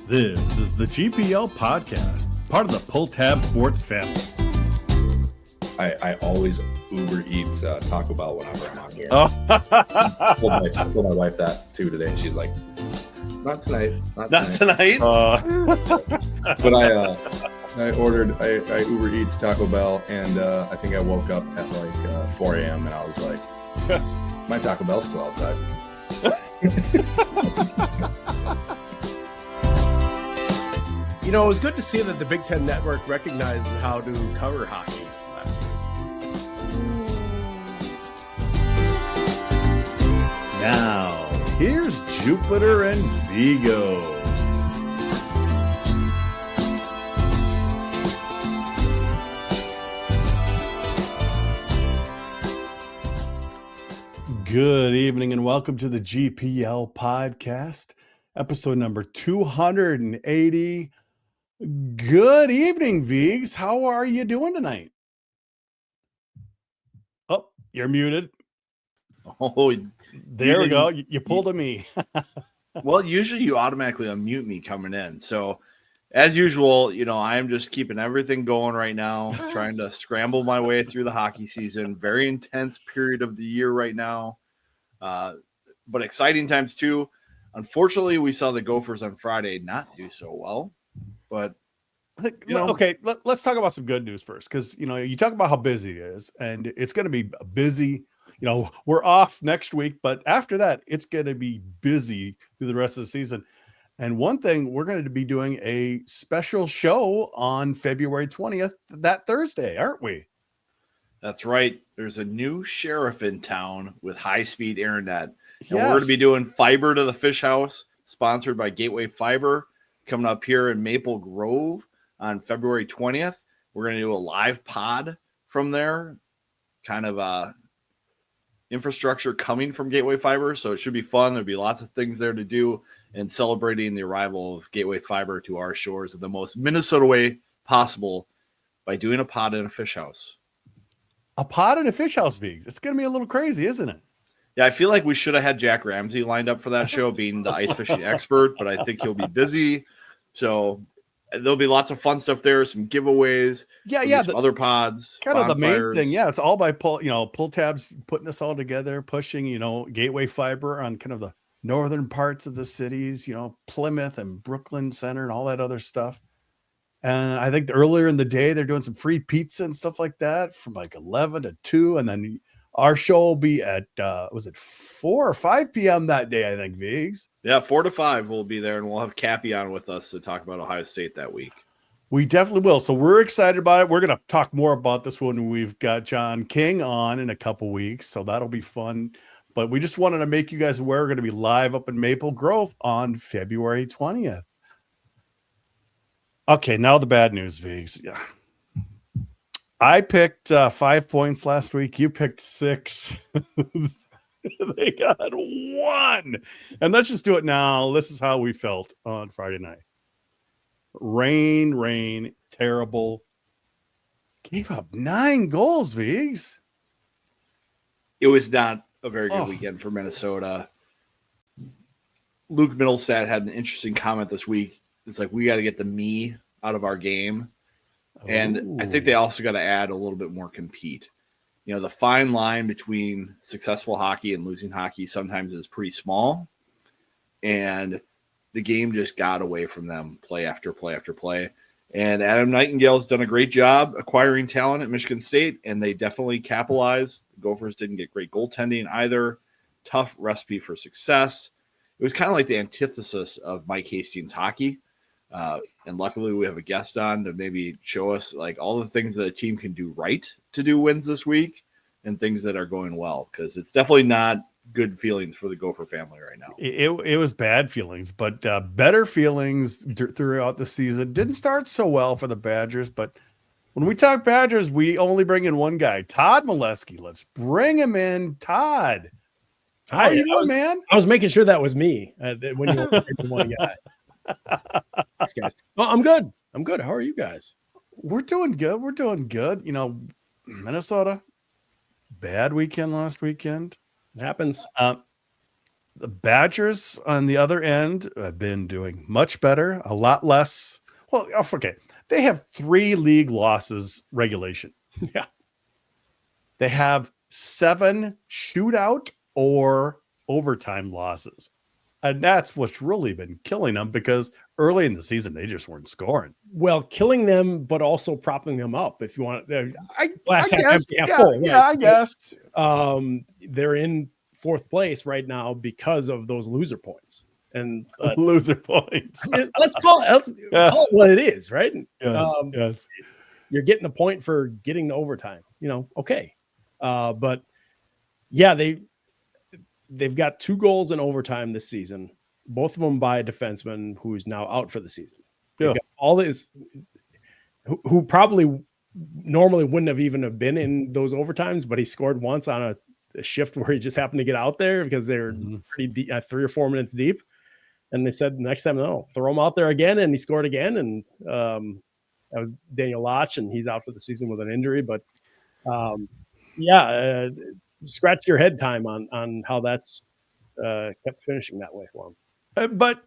This is the GPL Podcast, part of the Pull Tab Sports family. I always Uber Eat Taco Bell whenever I'm on here. Oh. I told my wife that too today, and she's like, "Not tonight, not tonight." But I Uber Eats Taco Bell, and I think I woke up at like 4 a.m. and I was like, "My Taco Bell's still outside." You know, it was good to see that the Big Ten Network recognized how to cover hockey last week. Now, here's Jupiter and Vigo. Good evening and welcome to the GPL Podcast, episode number 280. Good evening, Vigs. How are you doing tonight? Oh, you're muted. Oh, there we go. You pulled a me. Well, usually you automatically unmute me coming in. So, as usual, you know, I am just keeping everything going right now, trying to scramble my way through the hockey season. Very intense period of the year right now, but exciting times too. Unfortunately, we saw the Gophers on Friday not do so well. But okay, let's talk about some good news first, because you know you talk about how busy it is, and it's going to be busy. You know, we're off next week, but after that, it's going to be busy through the rest of the season. And one thing, we're going to be doing a special show on February 20th, that Thursday, aren't we? That's right. There's a new sheriff in town with high-speed internet, and Yes. we're going to be doing Fiber to the Fish House, sponsored by Gateway Fiber, coming up here in Maple Grove on February 20th. We're going to do a live pod from there, kind of infrastructure coming from Gateway Fiber, so it should be fun. There'll be lots of things there to do, and celebrating the arrival of Gateway Fiber to our shores in the most Minnesota way possible by doing a pod in a fish house. A pod in a fish house, Vigs. It's going to be a little crazy, isn't it? Yeah, I feel like we should have had Jack Ramsey lined up for that show, being the ice fishing expert, but I think he'll be busy. So there'll be lots of fun stuff there, some giveaways, some other pods. Kind of the main thing. Yeah, it's all by Pull Tabs putting this all together, pushing, Gateway Fiber on kind of the northern parts of the cities, Plymouth and Brooklyn Center and all that other stuff. And I think earlier in the day, they're doing some free pizza and stuff like that from like 11 to 2. And then our show will be at, was it 4 or 5 p.m. that day, I think, Vigs? Yeah, 4 to 5 we'll be there, and we'll have Cappy on with us to talk about Ohio State that week. We definitely will. So we're excited about it. We're going to talk more about this when we've got John King on in a couple weeks. So that'll be fun. But we just wanted to make you guys aware we're going to be live up in Maple Grove on February 20th. Okay, now the bad news, Vigs. Yeah. I picked 5 points last week. You picked 6. They got 1. And let's just do it now. This is how we felt on Friday night. Rain, terrible. Gave up 9 goals, Vigs. It was not a very good weekend for Minnesota. Luke Middlestad had an interesting comment this week. It's like, we got to get the me out of our game. And I think they also got to add a little bit more compete. You know, the fine line between successful hockey and losing hockey sometimes is pretty small. And the game just got away from them play after play after play. And Adam Nightingale's done a great job acquiring talent at Michigan State, and they definitely capitalized. The Gophers didn't get great goaltending either. Tough recipe for success. It was kind of like the antithesis of Mike Hastings hockey. And luckily we have a guest on to maybe show us like all the things that a team can do right to do wins this week and things that are going well, because it's definitely not good feelings for the Gopher family right now. It was bad feelings, but better feelings throughout the season. Didn't start so well for the Badgers, but when we talk Badgers, we only bring in one guy, Todd Milewski. Let's bring him in. Todd, how are you doing, man? I was making sure that was me when you were one guy. Thanks, guys. Well, I'm good. How are you guys? We're doing good. You know, Minnesota, bad weekend last weekend. It happens. The Badgers on the other end have been doing much better, a lot less. Well, okay. They have 3 league losses regulation. Yeah. They have 7 shootout or overtime losses. And that's what's really been killing them, because early in the season, they just weren't scoring. Well, killing them, but also propping them up. If you want, I glass half guess. empty, half Yeah, full, yeah, right? I guess. They're in 4th place right now because of those loser points. And Loser points. let's call it what it is, right? Yes, yes. You're getting a point for getting to overtime. Okay. But yeah, they've got 2 goals in overtime this season, both of them by a defenseman who's now out for the season. They've got all this, who probably normally wouldn't have even have been in those overtimes, but he scored once on a shift where he just happened to get out there because they were pretty deep, 3 or 4 minutes deep. And they said next time, no, throw him out there again. And he scored again. And that was Daniel Lotch, and he's out for the season with an injury. But scratch your head time on how that's kept finishing that way for him. But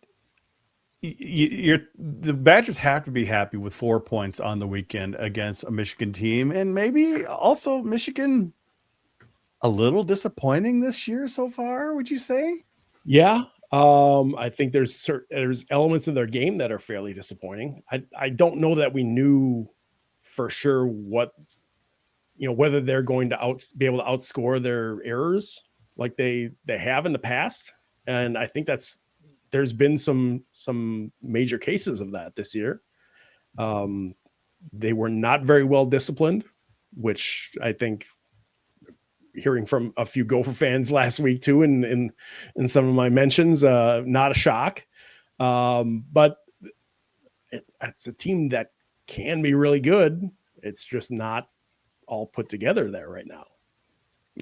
the Badgers have to be happy with 4 points on the weekend against a Michigan team, and maybe also Michigan a little disappointing this year so far. Would you say? Yeah, I think there's elements of their game that are fairly disappointing. I don't know that we knew for sure what, whether they're going to be able to outscore their errors like they have in the past. And I think there's been some major cases of that this year. They were not very well disciplined, which I think, hearing from a few Gopher fans last week too, in some of my mentions, not a shock. But it's a team that can be really good. It's just not all put together there right now.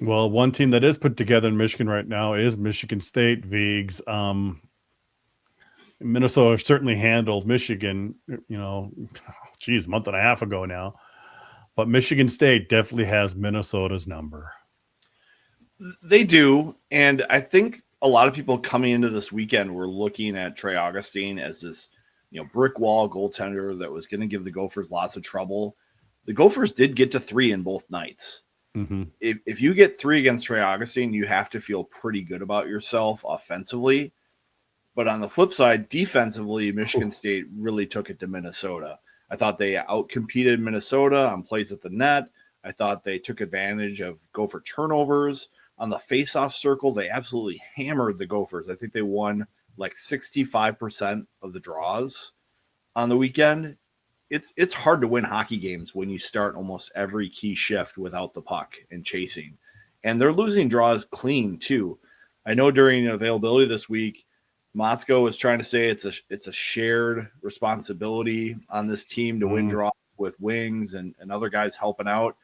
Well, one team that is put together in Michigan right now is Michigan State. Vigs. Minnesota certainly handled Michigan, a month and a half ago now. But Michigan State definitely has Minnesota's number. They do. And I think a lot of people coming into this weekend were looking at Trey Augustine as this, brick wall goaltender that was going to give the Gophers lots of trouble. The Gophers did get to 3 in both nights. Mm-hmm. If you get 3 against Trey Augustine, you have to feel pretty good about yourself offensively. But on the flip side, defensively, Michigan State really took it to Minnesota. I thought they outcompeted Minnesota on plays at the net. I thought they took advantage of Gopher turnovers. On the faceoff circle, they absolutely hammered the Gophers. I think they won like 65% of the draws on the weekend. It's hard to win hockey games when you start almost every key shift without the puck and chasing. And they're losing draws clean too. I know during availability this week, Motzko was trying to say it's a shared responsibility on this team to win draws with wings and other guys helping out.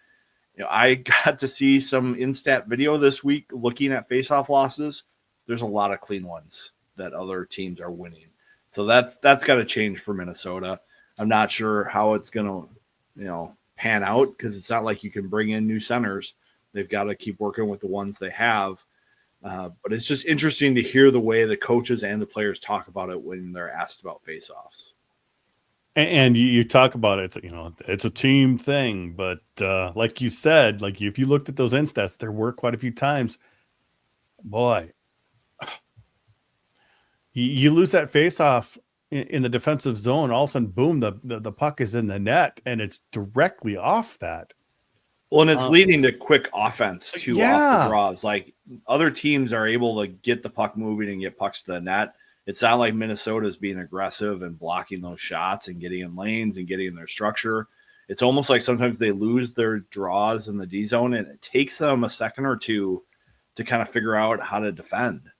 I got to see some in-stat video this week looking at face-off losses. There's a lot of clean ones that other teams are winning. So that's got to change for Minnesota. I'm not sure how it's going to, pan out, because it's not like you can bring in new centers. They've got to keep working with the ones they have. But it's just interesting to hear the way the coaches and the players talk about it when they're asked about face-offs. And you talk about it, it's a team thing. But like you said, if you looked at those instats, there were quite a few times, boy, you lose that face-off in the defensive zone, all of a sudden, boom, the puck is in the net, and it's directly off that. Well, and it's leading to quick offense too, off the draws. Like, other teams are able to get the puck moving and get pucks to the net. It's not like Minnesota is being aggressive and blocking those shots and getting in lanes and getting in their structure. It's almost like sometimes they lose their draws in the D zone, and it takes them a second or two to kind of figure out how to defend.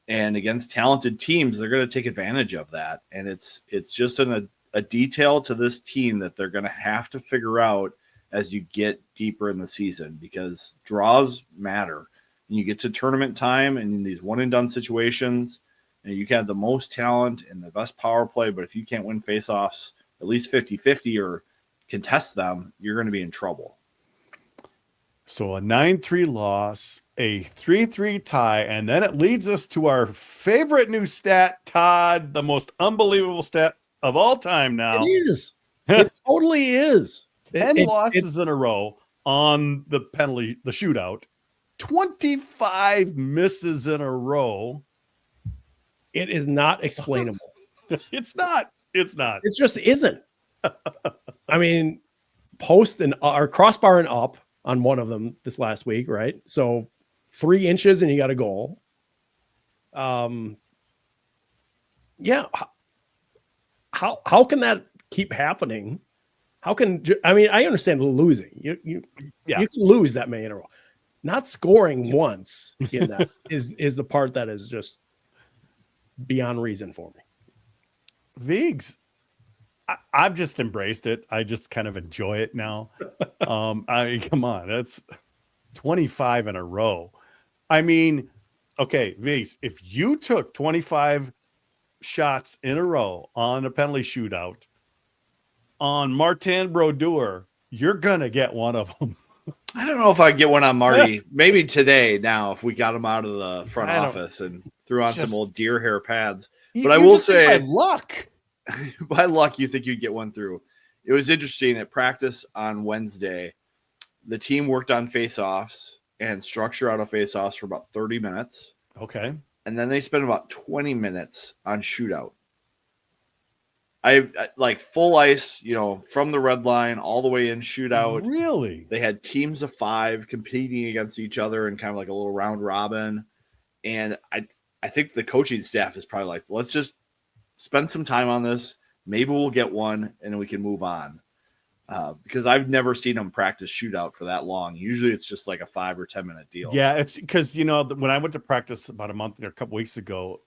And against talented teams, they're going to take advantage of that. And it's just a detail to this team that they're going to have to figure out as you get deeper in the season, because draws matter. And you get to tournament time and in these one-and-done situations, and you can have the most talent and the best power play, but if you can't win faceoffs at least 50-50 or contest them, you're going to be in trouble. So a 9-3 loss, a 3-3 tie, and then it leads us to our favorite new stat, Todd, the most unbelievable stat of all time now. It is. It totally is. 10 losses in a row on the shootout, 25 misses in a row. It is not explainable. It's not. It just isn't. I mean, post and or crossbar and up on one of them this last week, right? So 3 inches and you got a goal. Yeah. How can that keep happening? How can I understand losing. You can lose that many in a row. Not scoring once in that is the part that is just beyond reason for me. Vigs, I've just embraced it. I just kind of enjoy it now. I mean, come on, that's 25 in a row. I mean, okay, Vigs, if you took 25 shots in a row on a penalty shootout on Martin Brodeur, you're gonna get one of them. I don't know if I get one on Marty. Maybe today. Now, if we got him out of the front office and threw on some old deer hair pads. But I will say, by luck, you think you'd get one through. It was interesting at practice on Wednesday. The team worked on face-offs and structure out of face-offs for about 30 minutes. Okay. And then they spent about 20 minutes on shootout. I like full ice, from the red line all the way in shootout. Really? They had teams of 5 competing against each other in kind of like a little round robin. And I think the coaching staff is probably like, let's just spend some time on this. Maybe we'll get one and then we can move on. Because I've never seen them practice shootout for that long. Usually it's just like a 5 or 10 minute deal. Yeah, it's because, when I went to practice about a month or a couple weeks ago,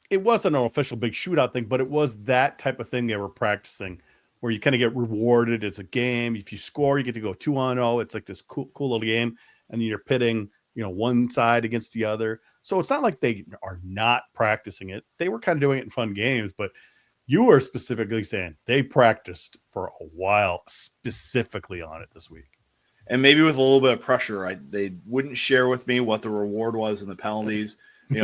it wasn't an official big shootout thing, but it was that type of thing they were practicing where you kind of get rewarded. It's a game. If you score, you get to go 2-0. It's like this cool little game. And then you're pitting, one side against the other. So it's not like they are not practicing it. They were kind of doing it in fun games, but you were specifically saying they practiced for a while specifically on it this week. And maybe with a little bit of pressure, they wouldn't share with me what the reward was in the penalties.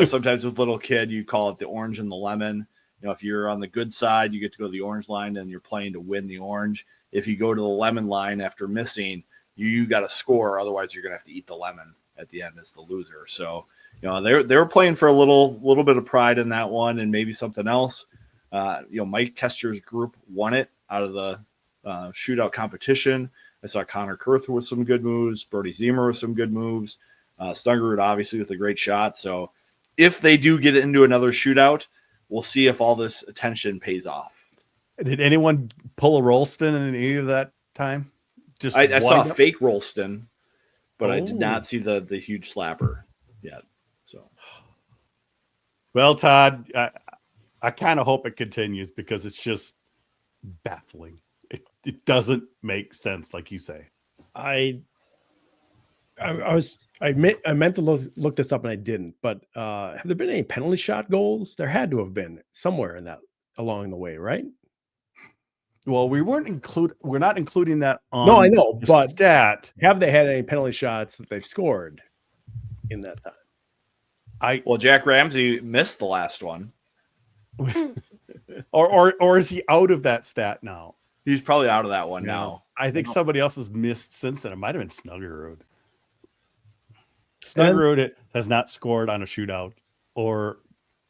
Sometimes with little kid, you call it the orange and the lemon. If you're on the good side, you get to go to the orange line and you're playing to win the orange. If you go to the lemon line after missing, you got to score. Otherwise, you're going to have to eat the lemon at the end as the loser. So, they were playing for a little bit of pride in that one and maybe something else. Mike Kester's group won it out of the shootout competition. I saw Connor Kurth with some good moves, Brody Ziemer with some good moves, Stungerud obviously with a great shot. So if they do get into another shootout, we'll see if all this attention pays off. Did anyone pull a Rolston in any of that time? Just I saw a fake Rolston, but I did not see the huge slapper yet. So, well, Todd, I kind of hope it continues because it's just baffling. It doesn't make sense, like you say. I meant to look this up and I didn't. But have there been any penalty shot goals? There had to have been somewhere in that along the way, right? Well, we're not including that on. No, I know, but stat. Have they had any penalty shots that they've scored in that time? Well, Jack Ramsey missed the last one. or is he out of that stat now? He's probably out of that one now. I think somebody else has missed since then. It might have been Snuggerud. Snuggerud has not scored on a shootout or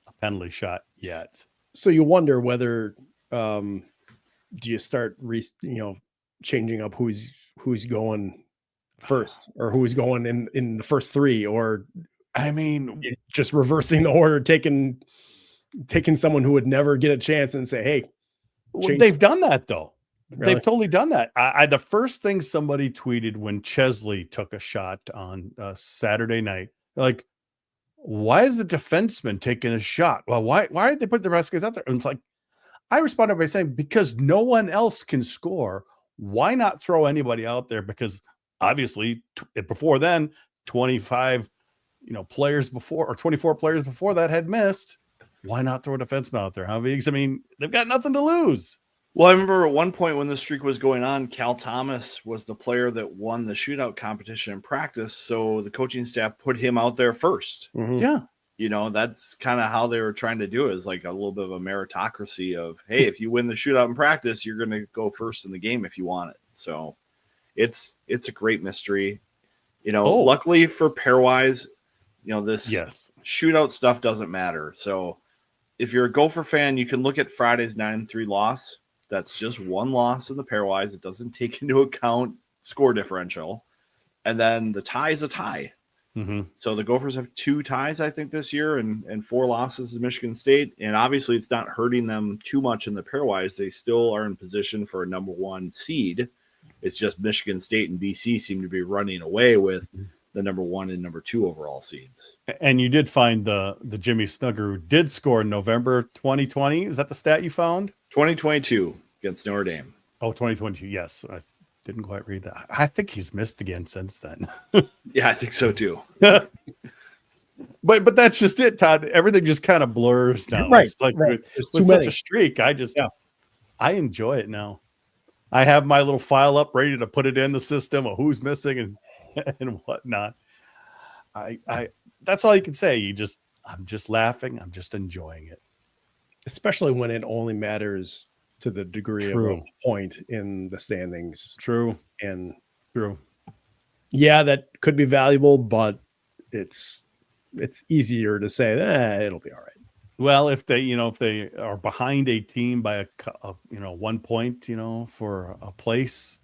a penalty shot yet. So you wonder whether do you start changing up who's going first or who's going in the first 3, or just reversing the order, taking someone who would never get a chance and say, hey, they've done that though. Really? They've totally done that. The first thing somebody tweeted when Chesley took a shot on Saturday night, like, why is the defenseman taking a shot? Well, why did they put the rest of guys out there? And it's like, I responded by saying, because no one else can score. Why not throw anybody out there? Because obviously before then, 25, players before, or 24 players before that had missed. Why not throw a defenseman out there? Huh? Because they've got nothing to lose. Well, I remember at one point when the streak was going on, Cal Thomas was the player that won the shootout competition in practice. So the coaching staff put him out there first. Mm-hmm. Yeah. You know, that's kind of how they were trying to do it, is like a little bit of a meritocracy of, hey, if you win the shootout in practice, you're going to go first in the game if you want it. So it's a great mystery. You know, luckily for pairwise, you know, this shootout stuff doesn't matter. So if you're a Gopher fan, you can look at Friday's 9-3 loss. That's just one loss in the pairwise. It doesn't take into account score differential. And then the tie is a tie. Mm-hmm. So the Gophers have 2 ties, I think, this year, and 4 losses to Michigan State. And obviously it's not hurting them too much in the pairwise. They still are in position for a number 1 seed. It's just Michigan State and BC seem to be running away with the number 1 and number 2 overall seeds. And you did find the Jimmy Snugger who did score in November 2020. Is that the stat you found? 2022 against Notre Dame. Oh, 2022. Yes. I didn't quite read that. I think he's missed again since then. Yeah, I think so too. But that's just it, Todd. Everything just kind of blurs now. Right. It's like right. with such a streak, I enjoy it now. I have my little file up ready to put it in the system of who's missing and whatnot. I that's all you can say. I'm just laughing. I'm just enjoying it. Especially when it only matters to the degree of a point in the standings. True. And true. Yeah, that could be valuable, but it's easier to say it'll be all right. Well, if they are behind a team by a 1 point, for a place,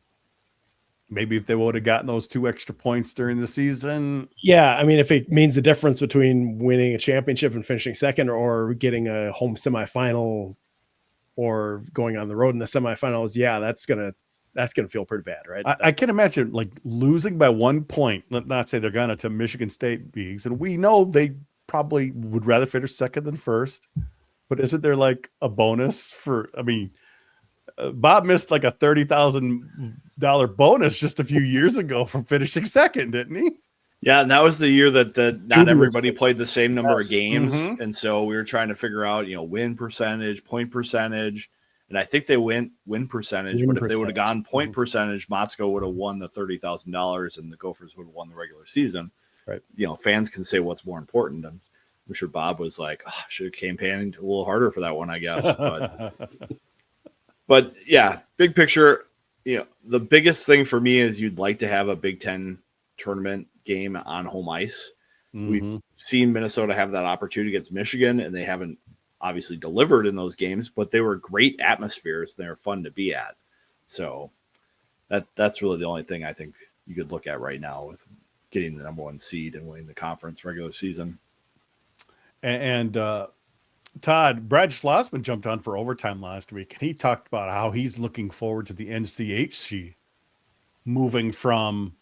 maybe if they would have gotten those 2 extra points during the season. Yeah, I mean, if it means the difference between winning a championship and finishing second, or getting a home semifinal, or going on the road in the semifinals, that's gonna feel pretty bad, right? I can imagine like losing by 1 point. Let not say they're gonna to Michigan State Bigs, and we know they probably would rather finish second than first. But isn't there like a bonus for? I mean, Bob missed like a $30,000 bonus just a few years ago for finishing second, didn't he? Yeah, and that was the year that not everybody played the same number of games. Mm-hmm. And so we were trying to figure out, win percentage, point percentage. And I think they went win percentage, but if they would have gone point percentage, Motzko would have won the $30,000 and the Gophers would have won the regular season. Right. Fans can say what's more important. And I'm sure Bob was like, I should have campaigned a little harder for that one, I guess. But yeah, big picture, the biggest thing for me is you'd like to have a Big Ten tournament game on home ice. Mm-hmm. We've seen Minnesota have that opportunity against Michigan, and they haven't obviously delivered in those games, but they were great atmospheres. They're fun to be at. So that's really the only thing I think you could look at right now with getting the number 1 seed and winning the conference regular season. And Todd, Brad Schlossman jumped on for overtime last week, and he talked about how he's looking forward to the NCHC moving from,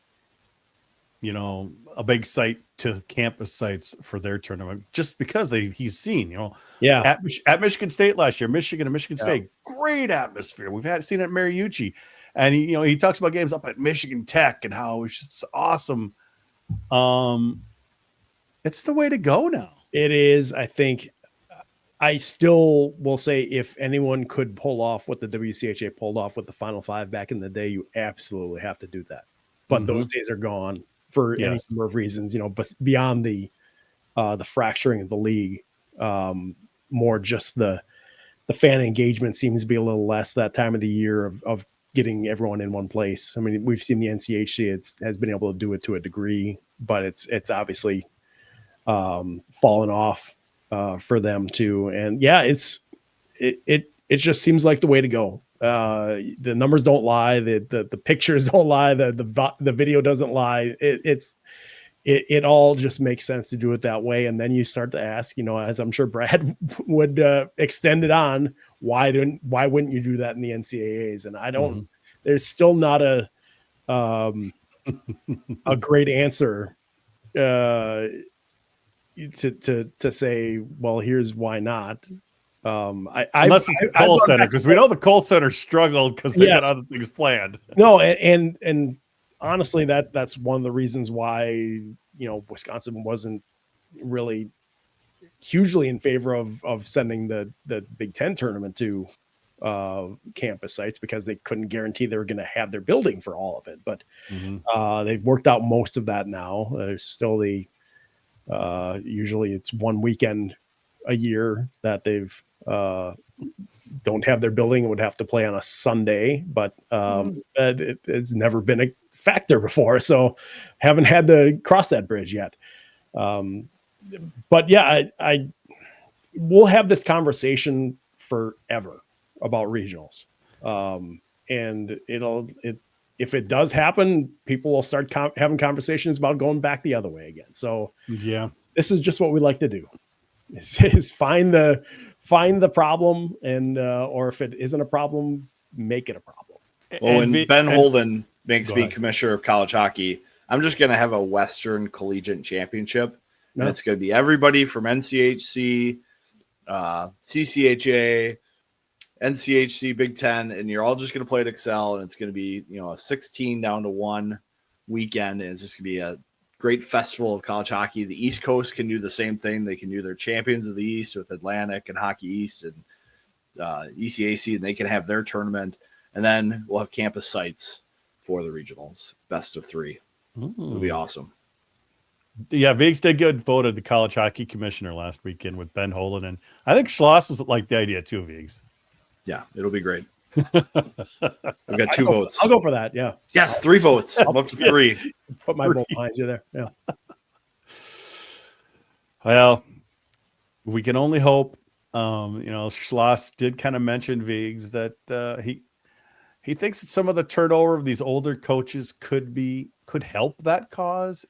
a big site to campus sites for their tournament, just because he's seen, at Michigan State last year, Michigan and Michigan State, great atmosphere. We've seen it at Mariucci, and he talks about games up at Michigan Tech and how it's just awesome. It's the way to go now. It is. I think I still will say if anyone could pull off what the WCHA pulled off with the Final Five back in the day, you absolutely have to do that. But those days are gone for any number of reasons, but beyond the fracturing of the league, more just the fan engagement seems to be a little less that time of the year of getting everyone in one place. I mean, we've seen the NCHC has been able to do it to a degree, but it's obviously fallen off for them too. And it just seems like the way to go. The numbers don't lie. The pictures don't lie. The video doesn't lie. It all just makes sense to do it that way. And then you start to ask, as I'm sure Brad would extend it on, why wouldn't you do that in the NCAAs? And I don't, there's still not a great answer to say, well, here's why not. Unless it's the Kohl Center, because we know the Kohl Center struggled because they got other things planned. No, and honestly, that's one of the reasons why Wisconsin wasn't really hugely in favor of sending the Big Ten tournament to campus sites because they couldn't guarantee they were going to have their building for all of it. But they've worked out most of that now. There's still the usually it's one weekend a year that they've don't have their building and would have to play on a Sunday, but it has never been a factor before, so haven't had to cross that bridge yet. But yeah, I we'll have this conversation forever about regionals. And if it does happen, people will start having conversations about going back the other way again. So yeah, this is just what we like to do is find the problem and, or if it isn't a problem, make it a problem. Well, when Ben Holden makes me commissioner of college hockey, I'm just going to have a Western Collegiate Championship. And it's going to be everybody from NCHC, CCHA, NCHC, Big Ten, and you're all just going to play at Excel, and it's going to be, a 16 down to 1 weekend, and it's just going to be a great festival of college hockey. The East Coast can do the same thing. They can do their Champions of the East with Atlantic and Hockey East and ECAC, and they can have their tournament, and then we'll have campus sites for the regionals, best of 3. It'll be awesome. Yeah, Viggs did get voted the college hockey commissioner last weekend with Ben Holden, and I think Schloss was like the idea too, Viggs. Yeah, it'll be great. I've got 2 votes. I'll go for that. Yeah. Yes, 3 votes. I'm up to 3. Put my vote behind you there. Yeah. Well, we can only hope. Schloss did kind of mention Viggs that he thinks that some of the turnover of these older coaches could help that cause,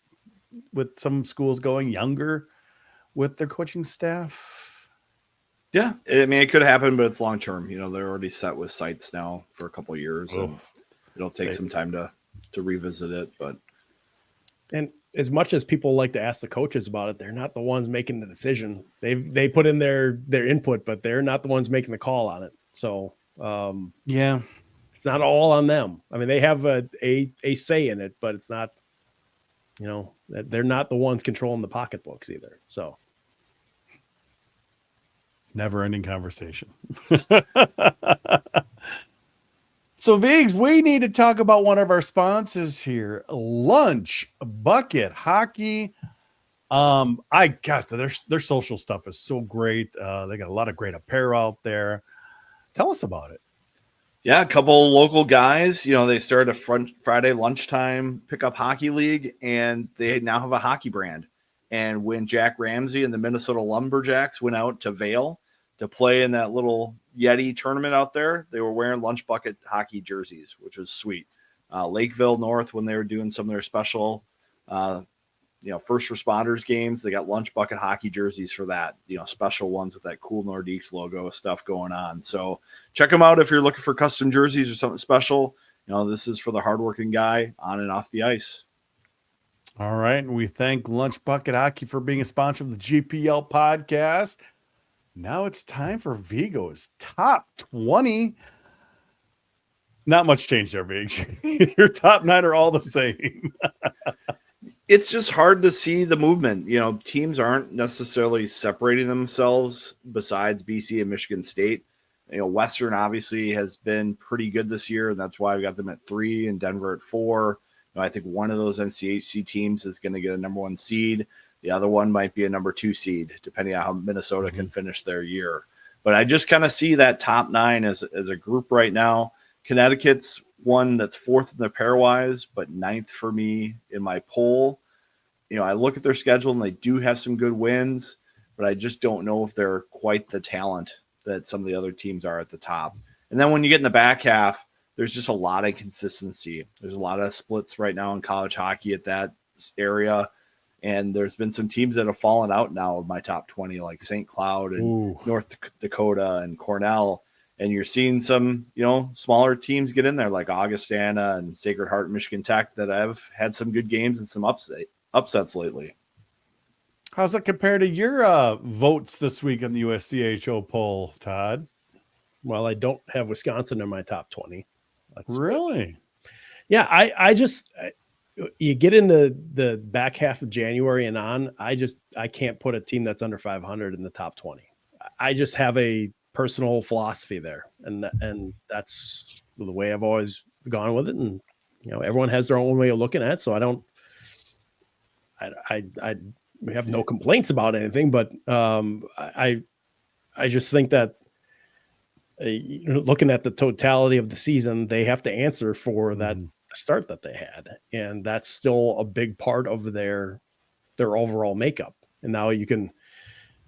with some schools going younger with their coaching staff. Yeah, I mean, it could happen, but it's long term. They're already set with sites now for a couple of years, and it'll take some time to revisit it. And as much as people like to ask the coaches about it, they're not the ones making the decision. They put in their input, but they're not the ones making the call on it. So yeah, it's not all on them. I mean, they have a say in it, but it's not. They're not the ones controlling the pocketbooks either. So. Never-ending conversation. So, Viggs, we need to talk about one of our sponsors here, Lunch Bucket Hockey. Their social stuff is so great. They got a lot of great apparel out there. Tell us about it. Yeah, a couple local guys. They started a Friday lunchtime pickup hockey league, and they now have a hockey brand. And when Jack Ramsey and the Minnesota Lumberjacks went out to Vail to play in that little Yeti tournament out there, they were wearing Lunch Bucket hockey jerseys, which was sweet. Lakeville North, when they were doing some of their special, first responders games, they got Lunch Bucket hockey jerseys for that, special ones with that cool Nordiques logo stuff going on. So check them out if you're looking for custom jerseys or something special. This is for the hardworking guy on and off the ice. All right. And we thank Lunch Bucket Hockey for being a sponsor of the GPL podcast. Now it's time for Vigo's top 20. Not much change there, Vig. Your top 9 are all the same. It's just hard to see the movement. Teams aren't necessarily separating themselves besides BC and Michigan State. Western obviously has been pretty good this year, and that's why I've got them at 3 and Denver at 4. I think one of those NCHC teams is going to get a number 1 seed. The other one might be a number 2 seed, depending on how Minnesota can finish their year. But I just kind of see that top 9 as a group right now. Connecticut's one that's 4th in the pairwise, but 9th for me in my poll. I look at their schedule and they do have some good wins, but I just don't know if they're quite the talent that some of the other teams are at the top. And then when you get in the back half, there's just a lot of consistency. There's a lot of splits right now in college hockey at that area. And there's been some teams that have fallen out now of my top 20, like St. Cloud and North Dakota and Cornell. And you're seeing some, smaller teams get in there, like Augustana and Sacred Heart, Michigan Tech, that have had some good games and some upsets lately. How's that compared to your votes this week on the USCHO poll, Todd? Well, I don't have Wisconsin in my top 20. Really? Yeah, I just you get into the back half of January and on, I can't put a team that's under 500 in the top 20. I just have a personal philosophy there, and that's the way I've always gone with it. And everyone has their own way of looking at it, so we have no complaints about anything. But I just think that looking at the totality of the season, they have to answer for that start that they had, and that's still a big part of their overall makeup. And now you can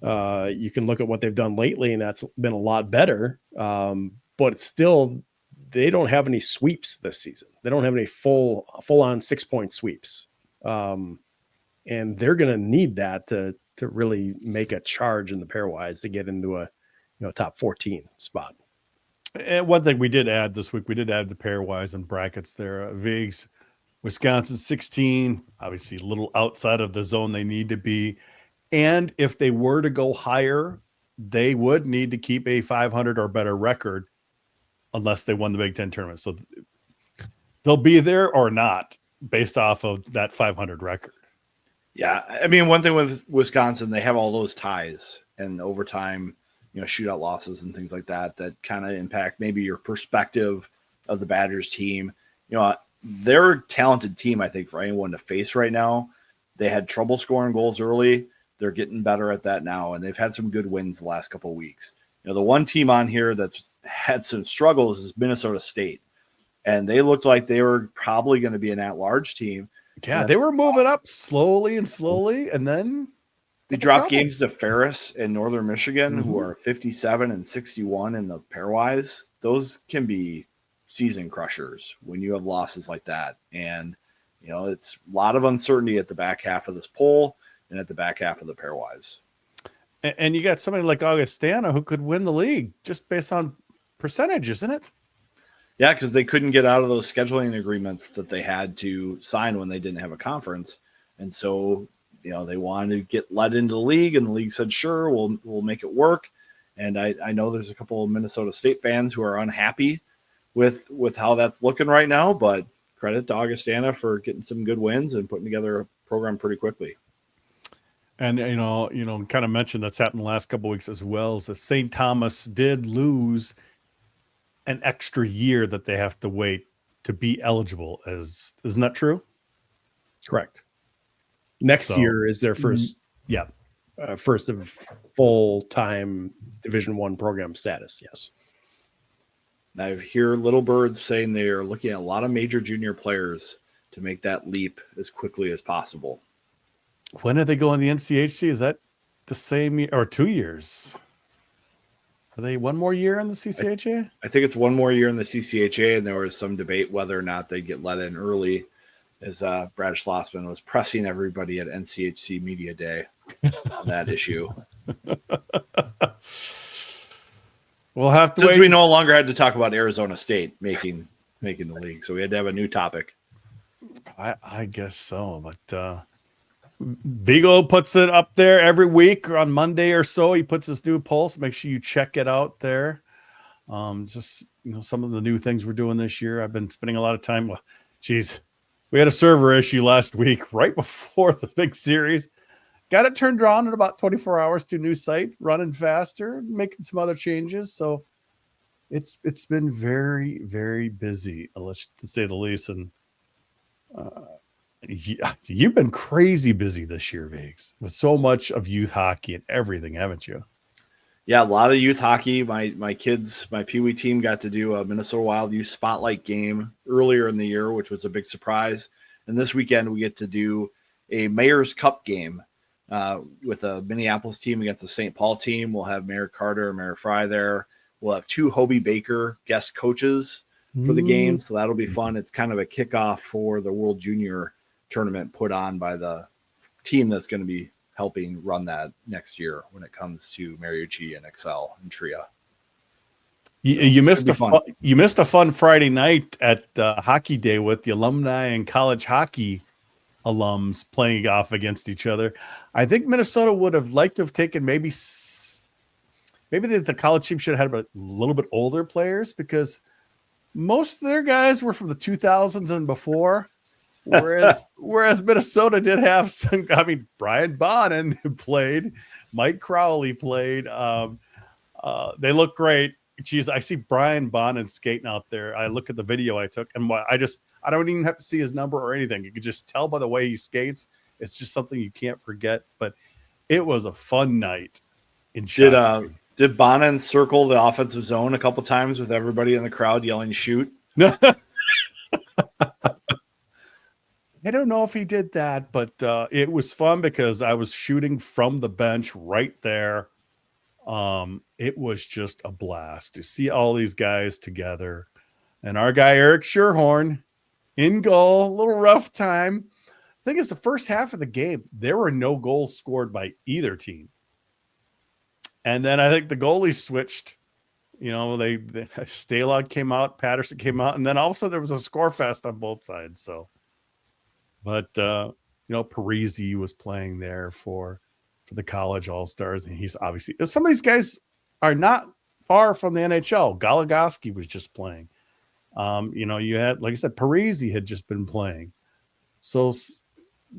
look at what they've done lately, and that's been a lot better. But still, they don't have any sweeps this season. They don't have any full on 6-point sweeps. And they're going to need that to really make a charge in the pairwise to get into a top 14 spot. And one thing we did add this week, we did add the pairwise and brackets there. Vigs, Wisconsin 16, obviously a little outside of the zone they need to be. And if they were to go higher, they would need to keep a 500 or better record unless they won the Big Ten tournament. So they'll be there or not based off of that 500 record. Yeah, I mean, one thing with Wisconsin, they have all those ties and overtime, shootout losses and things like that kind of impact maybe your perspective of the Badgers team. They're a talented team, I think, for anyone to face right now. They had trouble scoring goals early. They're getting better at that now, and they've had some good wins the last couple of weeks. The one team on here that's had some struggles is Minnesota State, and they looked like they were probably going to be an at-large team. Yeah, they were moving up slowly, and then they dropped games to Ferris and Northern Michigan, who are 57 and 61 in the pairwise. Those can be season crushers when you have losses like that. And, it's a lot of uncertainty at the back half of this poll and at the back half of the pairwise. And you got somebody like Augustana who could win the league just based on percentage, isn't it? Yeah, because they couldn't get out of those scheduling agreements that they had to sign when they didn't have a conference. And so, they wanted to get let into the league, and the league said, sure, we'll make it work. And I know there's a couple of Minnesota State fans who are unhappy with how that's looking right now, but credit to Augustana for getting some good wins and putting together a program pretty quickly. And, kind of mentioned that's happened the last couple of weeks as well, is that St. Thomas did lose an extra year that they have to wait to be eligible. Isn't that true? Correct. Next year is their first of full-time Division I program status. Yes. And I hear Little Birds saying they are looking at a lot of major junior players to make that leap as quickly as possible. When did they go in the NCHC? Is that the same year or 2 years? Are they one more year in the CCHA? I think it's one more year in the CCHA, and there was some debate whether or not they get let in early, as Brad Schlossman was pressing everybody at NCHC Media Day on that issue. We'll have to Since we no longer had to talk about Arizona State making the league, so we had to have a new topic. I guess so, but Beagle puts it up there every week or on Monday or so. He puts his new polls. Make sure you check it out there. Just some of the new things we're doing this year. I've been spending a lot of time. Well, geez, we had a server issue last week right before the big series. Got it turned on in about 24 hours to a new site, running faster, making some other changes. So it's been very, very busy, to say the least. And you've been crazy busy this year, Viggs, with so much of youth hockey and everything, haven't you? Yeah, a lot of youth hockey. My kids, my Pee Wee team got to do a Minnesota Wild Youth Spotlight game earlier in the year, which was a big surprise. And this weekend we get to do a Mayor's Cup game with a Minneapolis team against a St. Paul team. We'll have Mayor Carter and Mayor Fry there. We'll have 2 Hobie Baker guest coaches for the game, so that'll be fun. It's kind of a kickoff for the World Junior Tournament put on by the team that's going to be helping run that next year when it comes to Mariucci and Excel and Tria. You missed a fun Friday night at Hockey Day with the alumni and college hockey alums playing off against each other. I think Minnesota would have liked to have taken maybe the college team should have had a little bit older players, because most of their guys were from the 2000s and before. Whereas Minnesota did have some. I mean, Brian Bonnen played, Mike Crowley played, They look great. Geez, I see Brian Bonnen skating out there. I look at the video I took, and I don't even have to see his number or anything. You can just tell by the way he skates. It's just something you can't forget. But it was a fun night. Did Bonnen circle the offensive zone a couple times with everybody in the crowd yelling "shoot"? No. I don't know if he did that, but it was fun because I was shooting from the bench right there. It was just a blast to see all these guys together. And our guy, Eric Sherhorn, in goal, a little rough time. I think it's the first half of the game. There were no goals scored by either team. And then I think the goalies switched. You know, Stalag came out, Patterson came out, and then also there was a score fest on both sides. So, but Parisi was playing there for the college all-stars, and he's obviously some of these guys are not far from the NHL. Goligoski was just playing. You had, like I said, Parisi had just been playing. So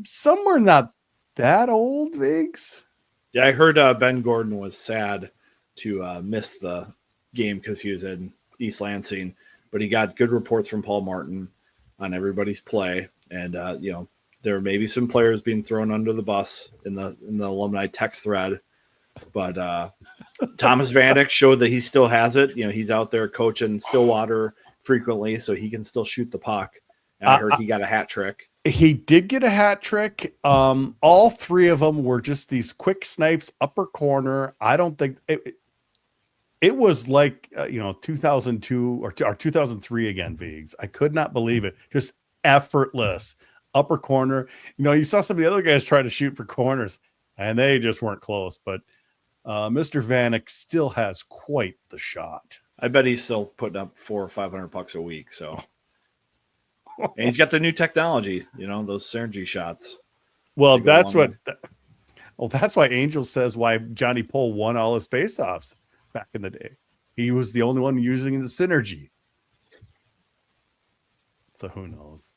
some were not that old, Viggs. Yeah, I heard Ben Gordon was sad to miss the game because he was in East Lansing, but he got good reports from Paul Martin on everybody's play, and there may be some players being thrown under the bus in the alumni text thread, but Thomas Vanek showed that he still has it. You know, he's out there coaching Stillwater frequently, so he can still shoot the puck. And I heard he got a hat trick. He did get a hat trick. All three of them were just these quick snipes, upper corner. I don't think it was like 2002 or 2003 again, Viggs. I could not believe it. Just effortless. Upper corner. You saw some of the other guys try to shoot for corners, and they just weren't close. But Mr. Vanek still has quite the shot. I bet he's still putting up $400 or $500 a week. So, and he's got the new technology. Those synergy shots. Well, that's why Angel says why Johnny Pohl won all his faceoffs back in the day. He was the only one using the synergy. So who knows?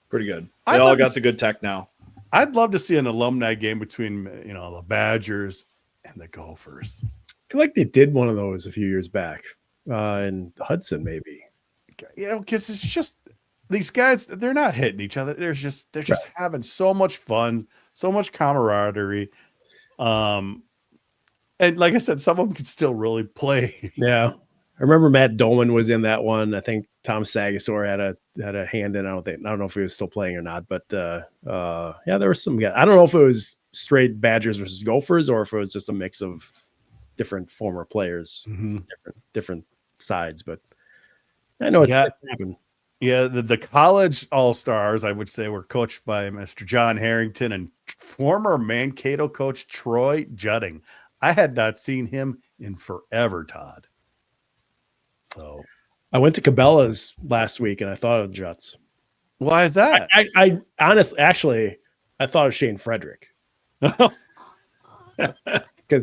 Pretty good. They all got the good tech now. I'd love to see an alumni game between the Badgers and the Gophers. I feel like they did one of those a few years back in Hudson, maybe. Because it's just these guys, they're not hitting each other. They're just having so much fun, so much camaraderie. And like I said, some of them can still really play. Yeah. I remember Matt Dolman was in that one. I think Tom Sagasaur had a hand in. I don't know if he was still playing or not, but there were some guys. I don't know if it was straight Badgers versus Gophers or if it was just a mix of different former players, different sides. But I know it's happened. Yeah, the college all-stars, I would say, were coached by Mr. John Harrington and former Mankato coach Troy Jutting. I had not seen him in forever, Todd. So I went to Cabela's last week and I thought of Juts. Why is that? I honestly, I thought of Shane Frederick. Because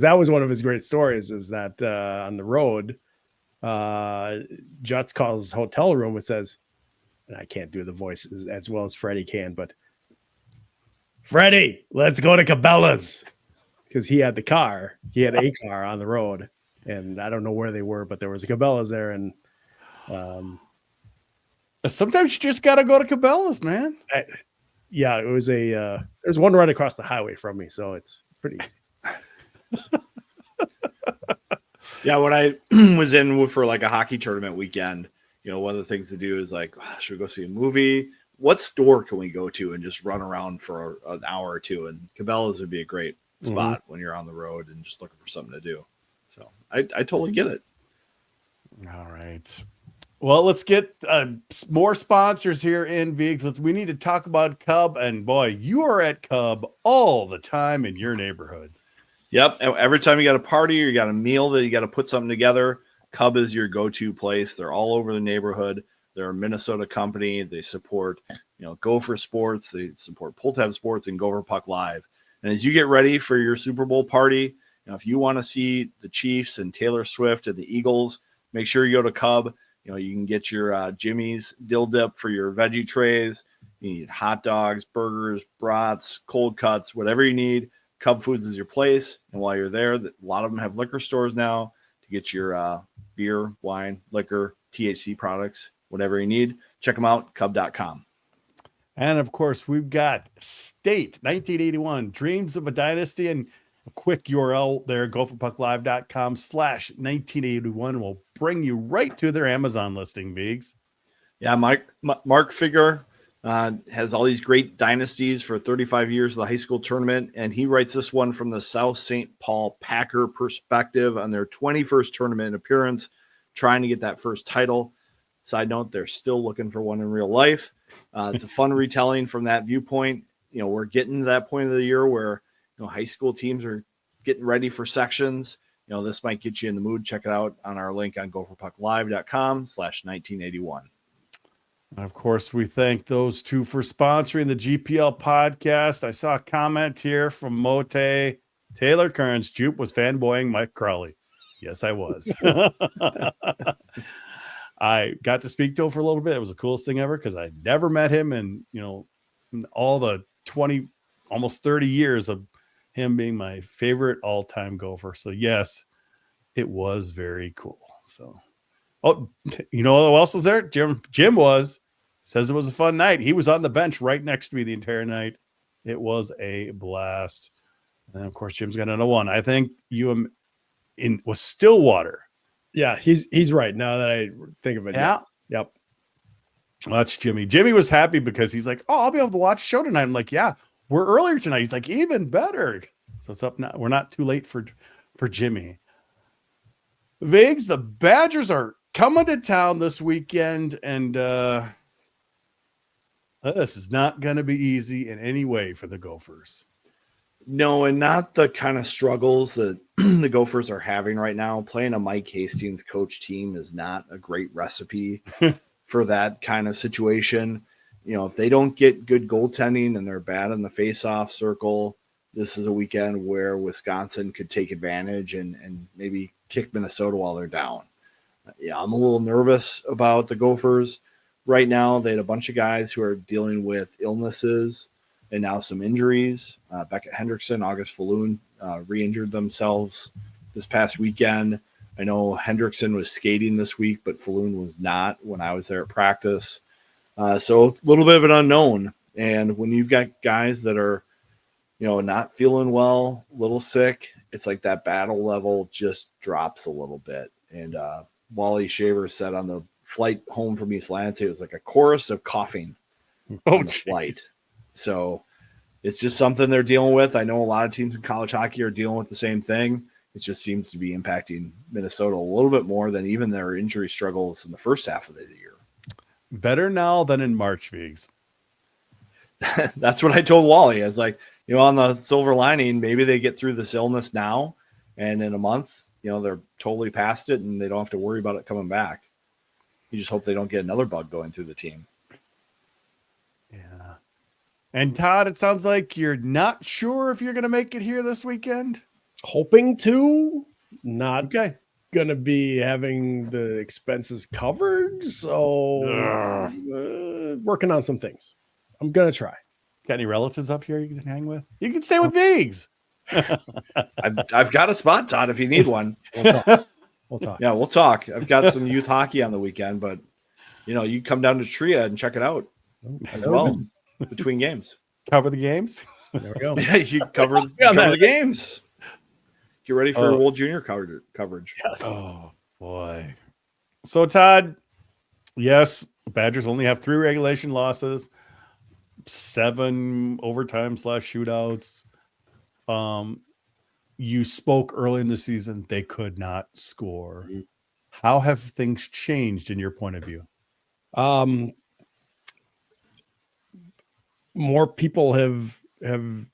that was one of his great stories is that on the road, Juts calls his hotel room and says, and I can't do the voice as well as Freddie can, but Freddie, let's go to Cabela's. Because he had the car. He had a car on the road. And I don't know where they were, but there was a Cabela's there. And sometimes you just got to go to Cabela's, man. It was there's one right across the highway from me. So it's pretty easy. Yeah, when I was in for like a hockey tournament weekend, one of the things to do is like, should we go see a movie? What store can we go to and just run around for an hour or two? And Cabela's would be a great spot when you're on the road and just looking for something to do. So I totally get it. All right. Well, let's get more sponsors here in Viggs. We need to talk about Cub. And boy, you are at Cub all the time in your neighborhood. Yep. Every time you got a party or you got a meal that you got to put something together, Cub is your go-to place. They're all over the neighborhood. They're a Minnesota company. They support, Gopher sports. They support Pull Tab sports and Gopher Puck Live. And as you get ready for your Super Bowl party, if you want to see the Chiefs and Taylor Swift and the Eagles, make sure you go to Cub. You can get your Jimmy's dill dip for your veggie trays. You need hot dogs, burgers, brats, cold cuts, whatever you need. Cub Foods is your place. And while you're there, a lot of them have liquor stores now to get your beer, wine, liquor, THC products, whatever you need. Check them out, cub.com. And of course, we've got State 1981 Dreams of a Dynasty, and a quick URL there, gopherpucklive.com/1981 will bring you right to their Amazon listing, Viggs. Yeah, Mark Figure has all these great dynasties for 35 years of the high school tournament, and he writes this one from the South St. Paul Packer perspective on their 21st tournament appearance, trying to get that first title. Side note, they're still looking for one in real life. It's a fun retelling from that viewpoint. We're getting to that point of the year where high school teams are getting ready for sections. This might get you in the mood. Check it out on our link on gopherpucklive.com/1981. Of course, we thank those two for sponsoring the GPL podcast. I saw a comment here from Mote. Taylor Kearns, Jupe was fanboying Mike Crowley. Yes, I was. I got to speak to him for a little bit. It was the coolest thing ever because I never met him. And, in all the 20, almost 30 years of him being my favorite all-time Gopher. So, yes, it was very cool. So, who else was there? Jim was. Says it was a fun night. He was on the bench right next to me the entire night. It was a blast. And, of course, Jim's got another one. I think was Stillwater. Yeah, he's right now that I think of it. Yeah. Yes. Yep. Well, that's Jimmy. Jimmy was happy because he's like, I'll be able to watch the show tonight. I'm like, yeah, we're earlier tonight. He's like, even better. So it's up now. We're not too late for Jimmy. Viggs, the Badgers are coming to town this weekend, and this is not going to be easy in any way for the Gophers. No, and not the kind of struggles that the Gophers are having right now. Playing a Mike Hastings coach team is not a great recipe for that kind of situation. If they don't get good goaltending and they're bad in the face-off circle, this is a weekend where Wisconsin could take advantage and maybe kick Minnesota while they're down. Yeah, I'm a little nervous about the Gophers right now. They had a bunch of guys who are dealing with illnesses and now some injuries. Beckett Hendrickson, August Falloon re-injured themselves this past weekend. I know Hendrickson was skating this week, but Falloon was not when I was there at practice. So a little bit of an unknown. And when you've got guys that are, not feeling well, a little sick, it's like that battle level just drops a little bit. And Wally Shaver said on the flight home from East Lansing, it was like a chorus of coughing on the flight. So it's just something they're dealing with. I know a lot of teams in college hockey are dealing with the same thing. It just seems to be impacting Minnesota a little bit more than even their injury struggles in the first half of the year. Better now than in March, Viggs. That's what I told Wally. I was like, on the silver lining, maybe they get through this illness now, and in a month, they're totally past it and they don't have to worry about it coming back. You just hope they don't get another bug going through the team. Yeah. And Todd, it sounds like you're not sure if you're going to make it here this weekend. Hoping to, not okay. Going to be having the expenses covered. So working on some things. I'm going to try. Got any relatives up here you can hang with? You can stay with Viggs. I've got a spot, Todd, if you need one. We'll talk. Yeah, we'll talk. I've got some youth hockey on the weekend, but you come down to Tria and check it out as well between games. Cover the games. There we go. Yeah, you cover the games. Get ready for World Junior coverage. Yes. Oh boy. So Todd, yes, Badgers only have 3 regulation losses, 7 overtime / shootouts. You spoke early in the season, they could not score. Mm-hmm. How have things changed in your point of view? More people have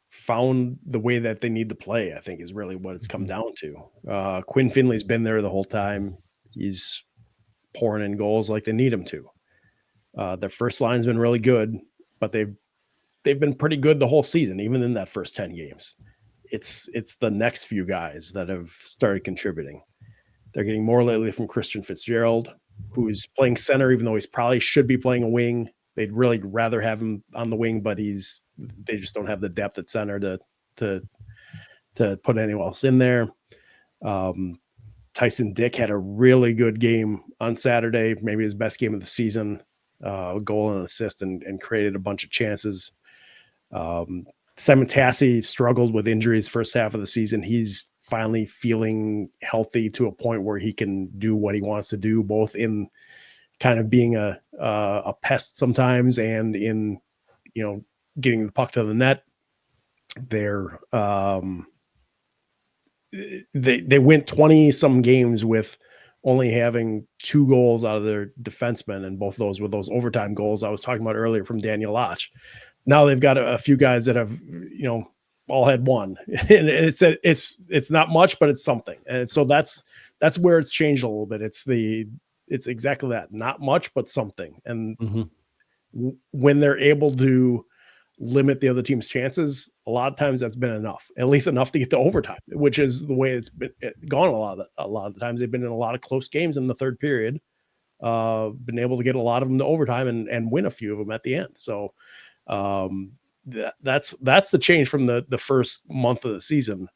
found the way that they need to play, I think, is really what it's come down to. Quinn Finley's been there the whole time. He's pouring in goals like they need him to. Their first line's been really good, but they've been pretty good the whole season, even in that first 10 games. It's the next few guys that have started contributing. They're getting more lately from Christian Fitzgerald, who's playing center, even though he's probably should be playing a wing. They'd really rather have him on the wing, but they just don't have the depth at center to put anyone else in there. Tyson Dick had a really good game on Saturday, maybe his best game of the season, goal and assist, and created a bunch of chances. Simon Tassi struggled with injuries first half of the season. He's finally feeling healthy to a point where he can do what he wants to do, both in kind of being a pest sometimes and in, getting the puck to the net. They went 20 some games with only having 2 goals out of their defensemen, and both of those were those overtime goals I was talking about earlier from Daniel Lach. Now they've got a few guys that have, all had 1, and it's not much, but it's something. And so that's where it's changed a little bit. It's exactly that, not much, but something. And when they're able to limit the other team's chances, a lot of times that's been enough, at least enough to get to overtime, which is the way it's been gone. A lot of the times they've been in a lot of close games in the third period, been able to get a lot of them to overtime and win a few of them at the end. So that's the change from the first month of the season,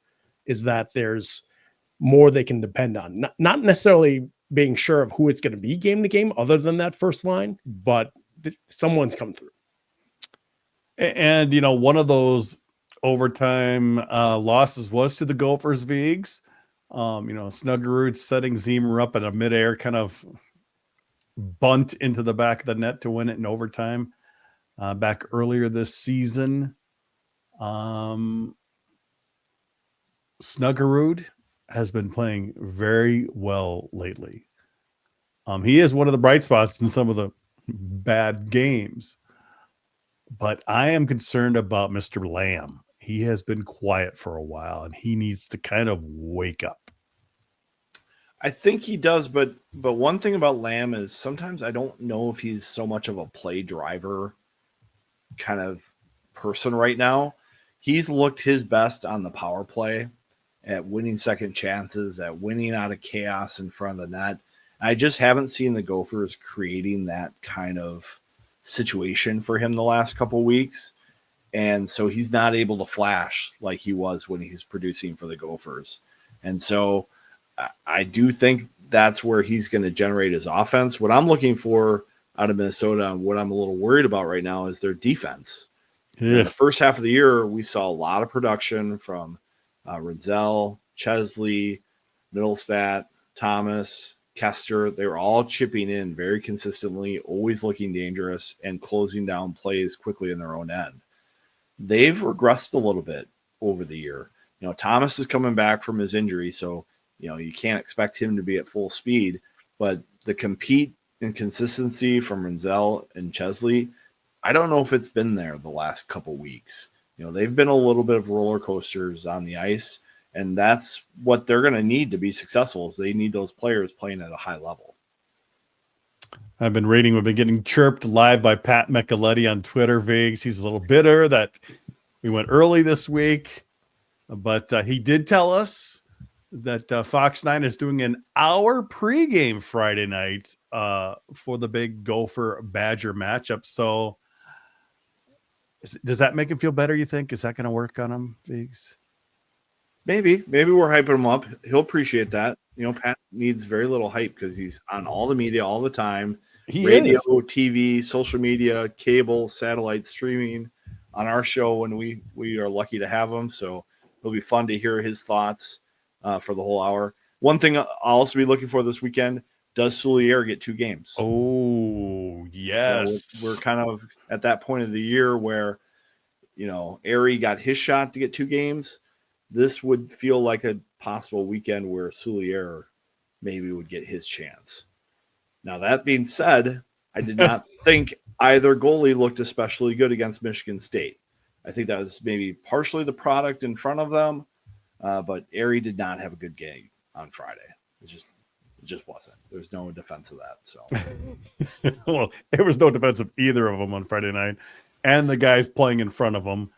is that there's more they can depend on, not necessarily being sure of who it's going to be game to game other than that first line, but someone's come through. And, one of those overtime losses was to the Gophers, Vigs. Snuggerud setting Zemer up in a midair kind of bunt into the back of the net to win it in overtime back earlier this season. Snuggerud has been playing very well lately. He is one of the bright spots in some of the bad games. But I am concerned about Mr. Lamb. He has been quiet for a while, and he needs to kind of wake up. I think he does, but one thing about Lamb is sometimes I don't know if he's so much of a play driver kind of person right now. He's looked his best on the power play, at winning second chances, at winning out of chaos in front of the net. I just haven't seen the Gophers creating that kind of situation for him the last couple of weeks, and so he's not able to flash like he was when he was producing for the Gophers. And so I do think that's where he's going to generate his offense. What I'm looking for out of Minnesota, and what I'm a little worried about right now, is their defense. In the first half of the year, we saw a lot of production from Rinzel, Chesley, Middlestat, Thomas, Kester. They were all chipping in very consistently, always looking dangerous and closing down plays quickly in their own end. They've regressed a little bit over the year. Thomas is coming back from his injury, so you can't expect him to be at full speed, but the compete and consistency from Rinzel and Chesley, I don't know if it's been there the last couple weeks. They've been a little bit of roller coasters on the ice, and that's what they're going to need to be successful. Is they need those players playing at a high level. We've been getting chirped live by Pat Micheletti on Twitter, Vigs. He's a little bitter that we went early this week, but he did tell us that Fox 9 is doing an hour pregame Friday night for the big Gopher Badger matchup. So does that make him feel better, you think? Is that going to work on him, Vigs? Maybe we're hyping him up. He'll appreciate that. Pat needs very little hype because he's on all the media all the time. Radio, TV, social media, cable, satellite, streaming, on our show when we are lucky to have him. So it'll be fun to hear his thoughts for the whole hour. One thing I'll also be looking for this weekend, does Soulier get 2 games? Oh, yes. We're kind of at that point of the year where, Airy got his shot to get 2 games. This would feel like a possible weekend where Soulier maybe would get his chance. Now, that being said, I did not think either goalie looked especially good against Michigan State. I think that was maybe partially the product in front of them, but Airy did not have a good game on Friday. It just wasn't. There's no defense of that. So, well, there was no defense of either of them on Friday night, and the guys playing in front of them.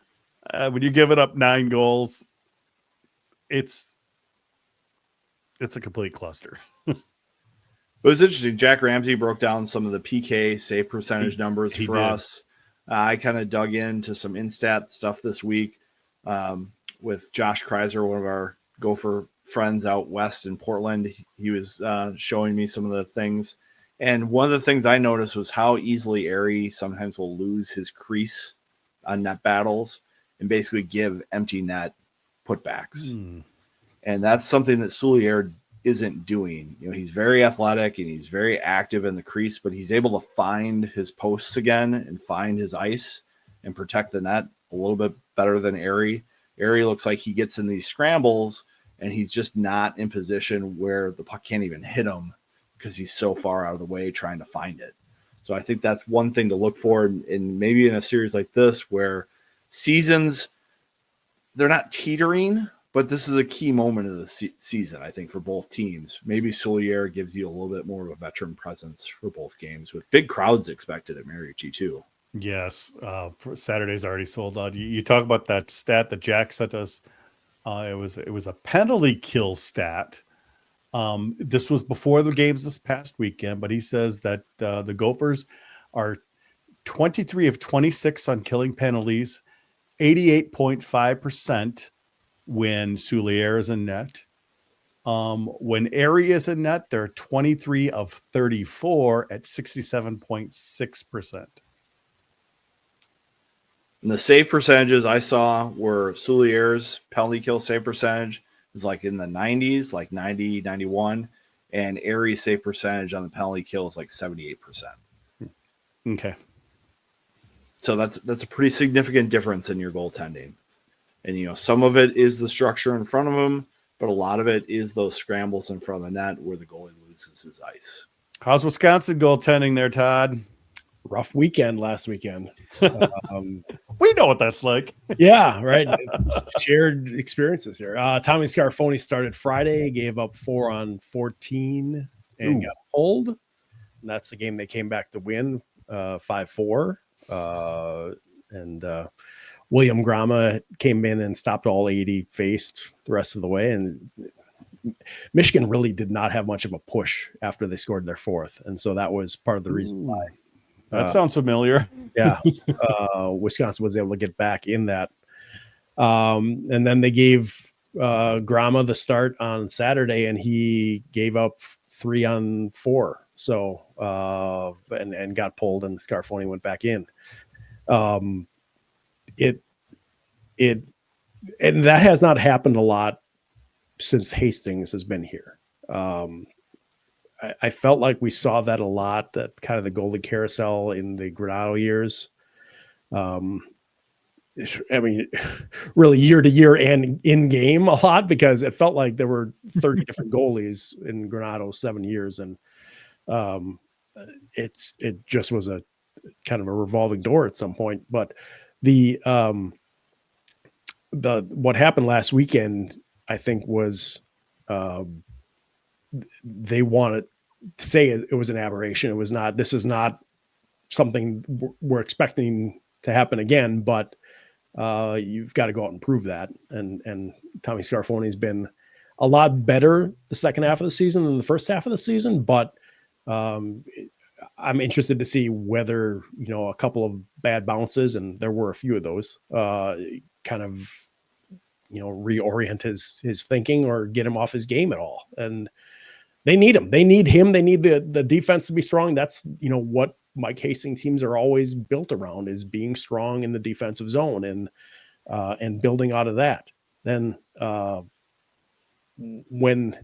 When you give it up 9 goals, it's a complete cluster. It was interesting. Jack Ramsey broke down some of the PK save percentage numbers for us. I kind of dug into some Instat stuff this week with Josh Kreiser, one of our Gopher friends out west in Portland. He was showing me some of the things. And one of the things I noticed was how easily Erie sometimes will lose his crease on net battles and basically give empty net putbacks. And that's something that Soulier isn't doing. He's very athletic and he's very active in the crease, but he's able to find his posts again and find his ice and protect the net a little bit better than Erie. Erie looks like he gets in these scrambles and he's just not in position where the puck can't even hit him because he's so far out of the way trying to find it. So I think that's one thing to look for in maybe in a series like this where seasons, they're not teetering, but this is a key moment of the season, I think, for both teams. Maybe Soulier gives you a little bit more of a veteran presence for both games with big crowds expected at Mariucci too. Yes. For Saturday's already sold out. You talk about that stat that Jack sent us. It was a penalty kill stat. This was before the games this past weekend, but he says that the Gophers are 23 of 26 on killing penalties, 88.5% when Soulier is in net. When Erie is in net, they're 23 of 34 at 67.6%. And the save percentages I saw were Soulier's penalty kill save percentage is like in the 90s, like 90, 91, and Erie's save percentage on the penalty kill is like 78%. Okay. So that's a pretty significant difference in your goaltending. And, some of it is the structure in front of him, but a lot of it is those scrambles in front of the net where the goalie loses his ice. How's Wisconsin goaltending there, Todd? Rough weekend last weekend. We know what that's like. Yeah, right. Shared experiences here. Tommy Scarfoni started Friday, gave up 4 on 14 and got pulled. And that's the game they came back to win 5-4. And William Grama came in and stopped all 80 faced the rest of the way. And Michigan really did not have much of a push after they scored their 4th. And so that was part of the reason why. That sounds familiar. Yeah. Wisconsin was able to get back in that. And then they gave Grama the start on Saturday, and he gave up 3 on 4. So, and got pulled, and Scarfoni went back in. And that has not happened a lot since Hastings has been here. I felt like we saw that a lot, that kind of the goalie carousel in the Granado years. I mean, really year to year and in game a lot, because it felt like there were 30 different goalies in Granado 7 years. And it just was a kind of a revolving door at some point. But what happened last weekend, I think, was they wanted to say it was an aberration. It was not. This is not something we're expecting to happen again, but you've got to go out and prove that. And Tommy Scarfoni has been a lot better the second half of the season than the first half of the season, but I'm interested to see whether, a couple of bad bounces, and there were a few of those, kind of, reorient his thinking or get him off his game at all. And they need him. They need him. They need the defense to be strong. That's, what Mike Hastings teams are always built around, is being strong in the defensive zone and building out of that. Then when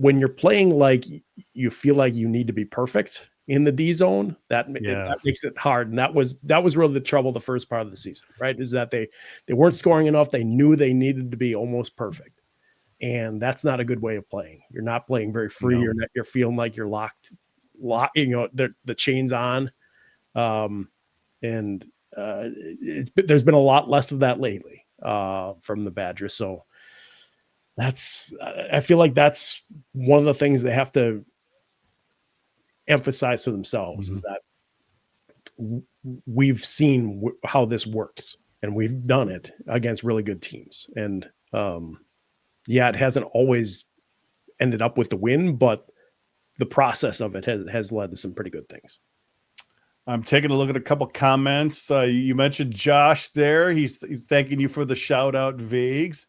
you're playing like you feel like you need to be perfect in the D zone, that makes it hard. And that was really the trouble the first part of the season, right? Is that they weren't scoring enough. They knew they needed to be almost perfect. And that's not a good way of playing. You're not playing very free. No. You're feeling like you're locked, the chain's on. There's been a lot less of that lately from the Badgers. So I feel like that's one of the things they have to emphasize to themselves, is that we've seen how this works, and we've done it against really good teams. And it hasn't always ended up with the win, but the process of it has led to some pretty good things. I'm taking a look at a couple comments. You mentioned Josh there. He's thanking you for the shout out, Vigs.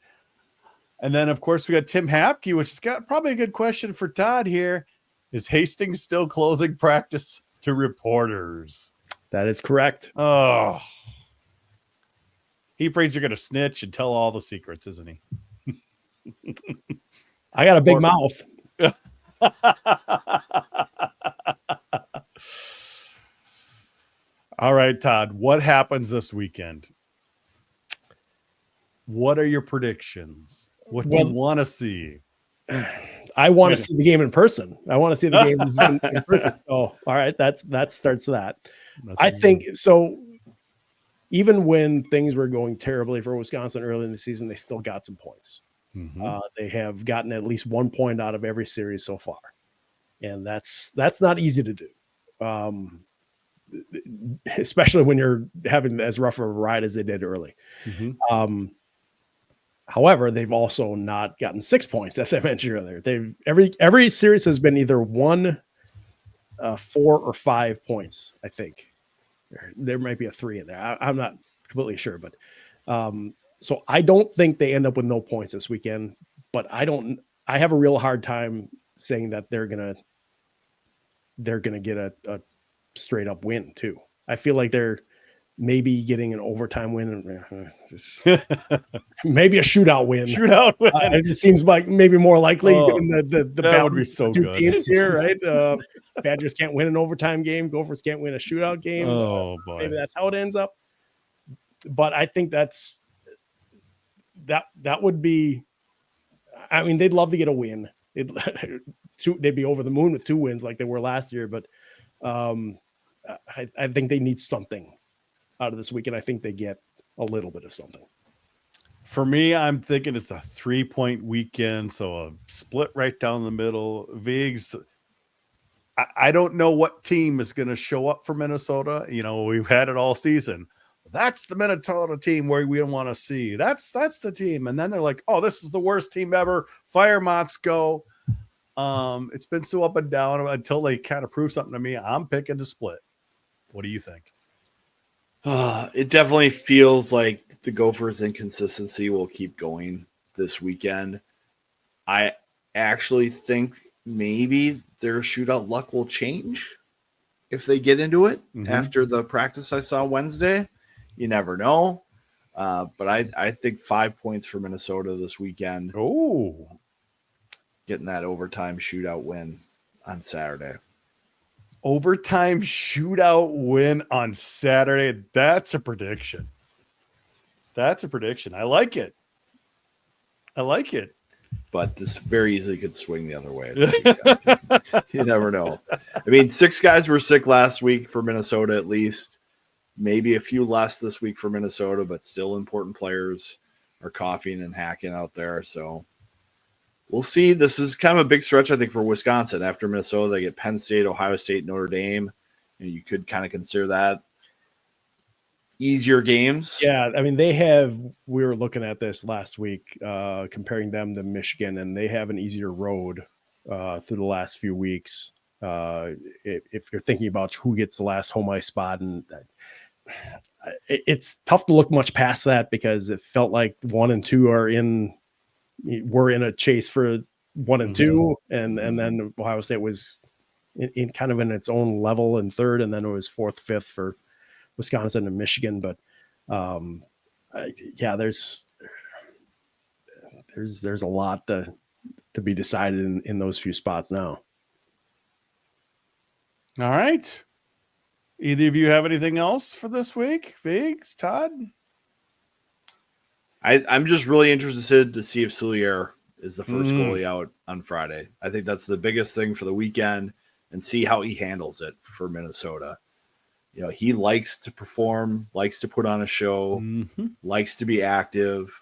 And then, of course, we got Tim Hapke, which has got probably a good question for Todd here. Is Hastings still closing practice to reporters? That is correct. Oh, he afraid you're going to snitch and tell all the secrets, isn't he? I got a big mouth. All right, Todd, what happens this weekend? What are your predictions? What do you want to see? I want to see the game in person. I want to see the games in person. So, all right, that starts that. I think so. Even when things were going terribly for Wisconsin early in the season, they still got some points. Mm-hmm. They have gotten at least 1 point out of every series so far, and that's not easy to do, especially when you're having as rough of a ride as they did early. Mm-hmm. However, they've also not gotten 6 points, as I mentioned earlier. They've every series has been either 1, 4, or 5 points. I think there might be a 3 in there. I'm not completely sure, but so I don't think they end up with no points this weekend. But I have a real hard time saying that they're gonna get a straight up win too. I feel like they're maybe getting an overtime win, maybe a shootout win. It seems like maybe more likely. Given the that would be so good. Teams here, right? Badgers can't win an overtime game. Gophers can't win a shootout game. Oh boy, maybe that's how it ends up. But I think that would be. I mean, they'd love to get a win. They'd be over the moon with 2 wins like they were last year. But I think they need something out of this weekend. I think they get a little bit of something. For me, I'm thinking it's a 3-point weekend, so a split right down the middle. Vigs, I don't know what team is going to show up for Minnesota. You know, we've had it all season. That's the Minnesota team where we want to see. That's the team. And then they're like, oh, this is the worst team ever. Firemots go. It's been so up and down until they kind of prove something to me. I'm picking to split. What do you think? It definitely feels like the Gophers' inconsistency will keep going this weekend. I actually think maybe their shootout luck will change if they get into it after the practice I saw Wednesday. You never know. But I think 5 points for Minnesota this weekend. Oh, getting that overtime shootout win on Saturday. Overtime shootout win on Saturday. That's a prediction. I like it. But this very easily could swing the other way. You never know. I mean, 6 guys were sick last week for Minnesota at least. Maybe a few less this week for Minnesota, but still important players are coughing and hacking out there. So we'll see. This is kind of a big stretch, I think, for Wisconsin. After Minnesota, they get Penn State, Ohio State, Notre Dame. You could kind of consider that easier games. Yeah, I mean, we were looking at this last week, comparing them to Michigan, and they have an easier road through the last few weeks. If you're thinking about who gets the last home ice spot, and it's tough to look much past that because it felt like 1 and 2 were in a chase for 1 and 2, and then Ohio State was in kind of in its own level in 3rd, and then it was 4th, 5th for Wisconsin and Michigan. But there's a lot to be decided in those few spots now. All right. Either of you have anything else for this week? Vigs, Todd? I'm just really interested to see if Soulier is the first goalie out on Friday. I think that's the biggest thing for the weekend, and see how he handles it for Minnesota. You know, he likes to perform, likes to put on a show, likes to be active.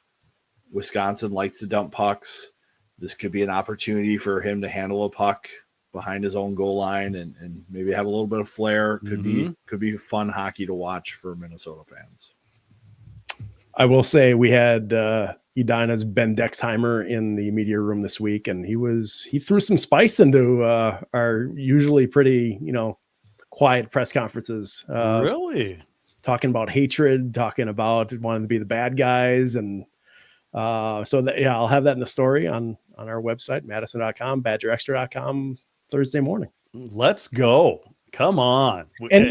Wisconsin likes to dump pucks. This could be an opportunity for him to handle a puck behind his own goal line and maybe have a little bit of flair. Could be fun hockey to watch for Minnesota fans. I will say we had Edina's Ben Dexheimer in the media room this week, and he threw some spice into our usually pretty, quiet press conferences. Really? Talking about hatred, talking about wanting to be the bad guys, and So that, I'll have that in the story on our website, Madison.com, BadgerExtra.com Thursday morning. Let's go. Come on. And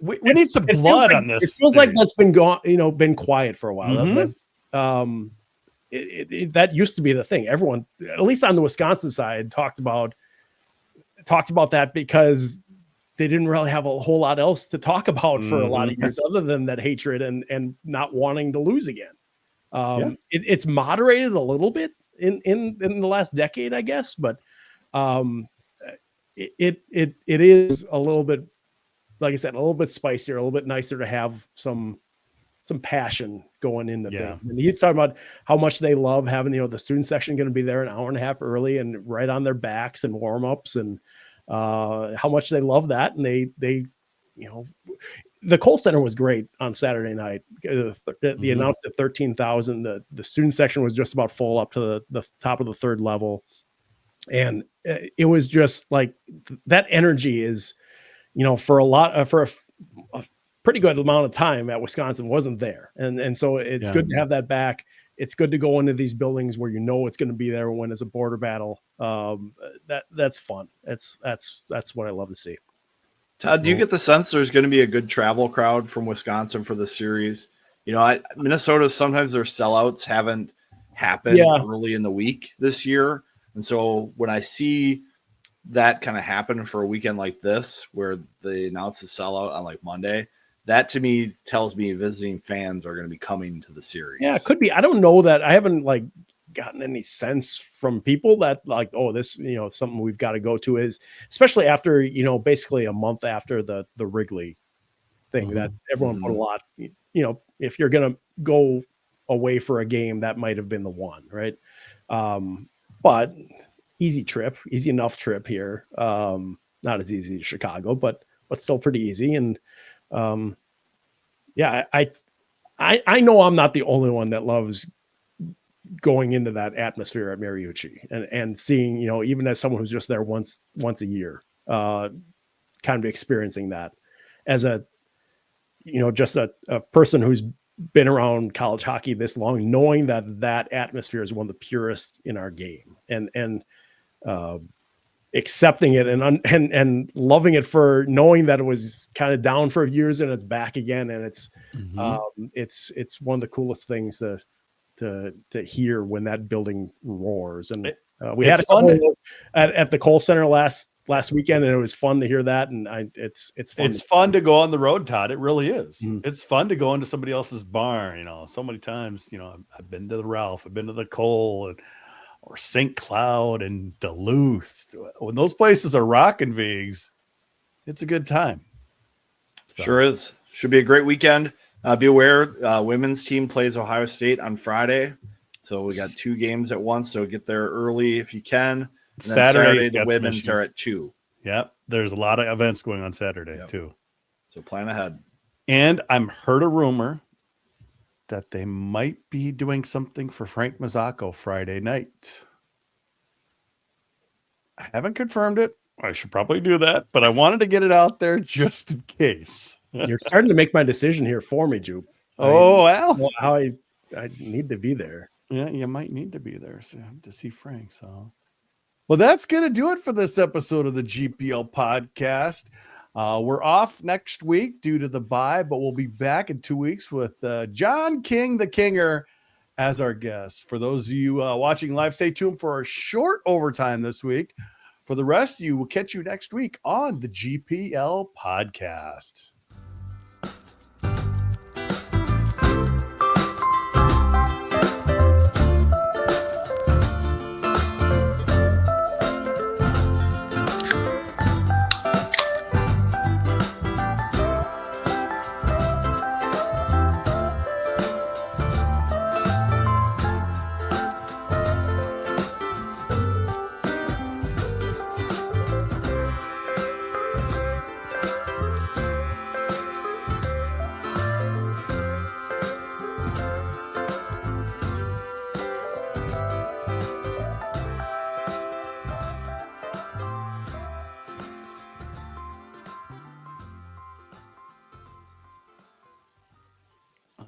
we need some blood on this. It feels like that's been been quiet for a while. Mm-hmm. That used to be the thing. Everyone, at least on the Wisconsin side, talked about that because they didn't really have a whole lot else to talk about for a lot of years other than that hatred and not wanting to lose again. It's moderated a little bit in the last decade, I guess, but it is a little bit, like I said, a little bit spicier, a little bit nicer to have some passion going into things. And he's talking about how much they love having, the student section going to be there an hour and a half early and right on their backs and warm-ups, and how much they love that. And they the Kohl Center was great on Saturday night. The announced at 13,000. The student section was just about full up to the top of the third level. And it was just like that energy is, for a pretty good amount of time at Wisconsin wasn't there. And so it's good to have that back. It's good to go into these buildings where it's going to be there when it's a border battle. That's fun. That's what I love to see. Todd, do you get the sense there's going to be a good travel crowd from Wisconsin for the series? Minnesota, sometimes their sellouts haven't happened early in the week this year. And so when I see that kind of happen for a weekend like this, where they announce the sellout on like Monday, that to me tells me visiting fans are going to be coming to the series. Yeah, it could be. I don't know that. I haven't gotten any sense from people that this, something we've got to go to, is especially after, basically a month after the Wrigley thing that everyone put a lot, if you're going to go away for a game, that might've been the one, right? But easy enough trip here. Not as easy as Chicago, but still pretty easy. And I know I'm not the only one that loves going into that atmosphere at Mariucci and seeing, even as someone who's just there once a year, kind of experiencing that as just a person who's been around college hockey this long, knowing that atmosphere is one of the purest in our game, and accepting it and loving it for knowing that it was kind of down for years and it's back again. And it's one of the coolest things to hear when that building roars. And we had a couple of those at the Kohl Center last weekend, and it was fun to hear that. And it's fun. It's fun to go on the road, Todd. It really is. It's fun to go into somebody else's barn. So many times, I've been to the Ralph, I've been to the Kohl or St. Cloud and Duluth. When those places are rocking, Vigs, it's a good time. So. Sure is. Should be a great weekend. Be aware, women's team plays Ohio State on Friday. So we got 2 games at once. So get there early if you can. And Saturday the women's are at 2. Yep. There's a lot of events going on Saturday too. So plan ahead. And I'm heard a rumor that they might be doing something for Frank Mazzacco Friday night. I haven't confirmed it. I should probably do that, but I wanted to get it out there just in case. You're starting to make my decision here for me, Jupe. How I need to be there. Yeah, you might need to be there to see Frank. So, well, that's going to do it for this episode of the GPL podcast. We're off next week due to the bye, but we'll be back in 2 weeks with John King, the Kinger, as our guest. For those of you watching live, stay tuned for a short overtime this week. For the rest of you, we'll catch you next week on the GPL podcast.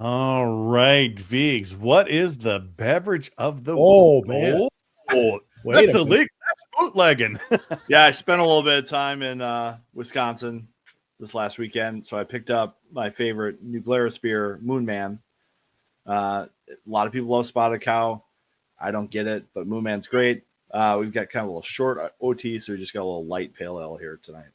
All right. right, Viggs. What is the beverage of the week? Man. Oh, that's illegal. That's bootlegging. Yeah, I spent a little bit of time in Wisconsin this last weekend, so I picked up my favorite New Glarus beer, Moon Man. A lot of people love Spotted Cow. I don't get it, but Moon Man's great. We've got kind of a little short OT, so we just got a little light pale ale here tonight.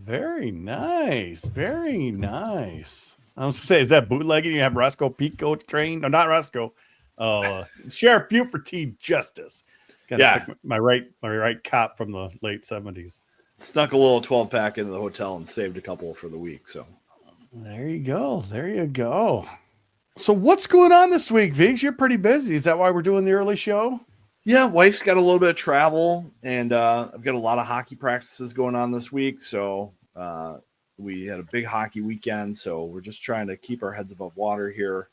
Very nice. Very nice. I was going to say, is that bootlegging? You have Roscoe Pico trained? No, not Roscoe. Sheriff Buford T. Justice. Yeah. My right cop from the late 70s. Snuck a little 12-pack into the hotel and saved a couple for the week. So there you go. There you go. So what's going on this week, Viggs? You're pretty busy. Is that why we're doing the early show? Yeah, wife's got a little bit of travel, and I've got a lot of hockey practices going on this week. So we had a big hockey weekend, so we're just trying to keep our heads above water here.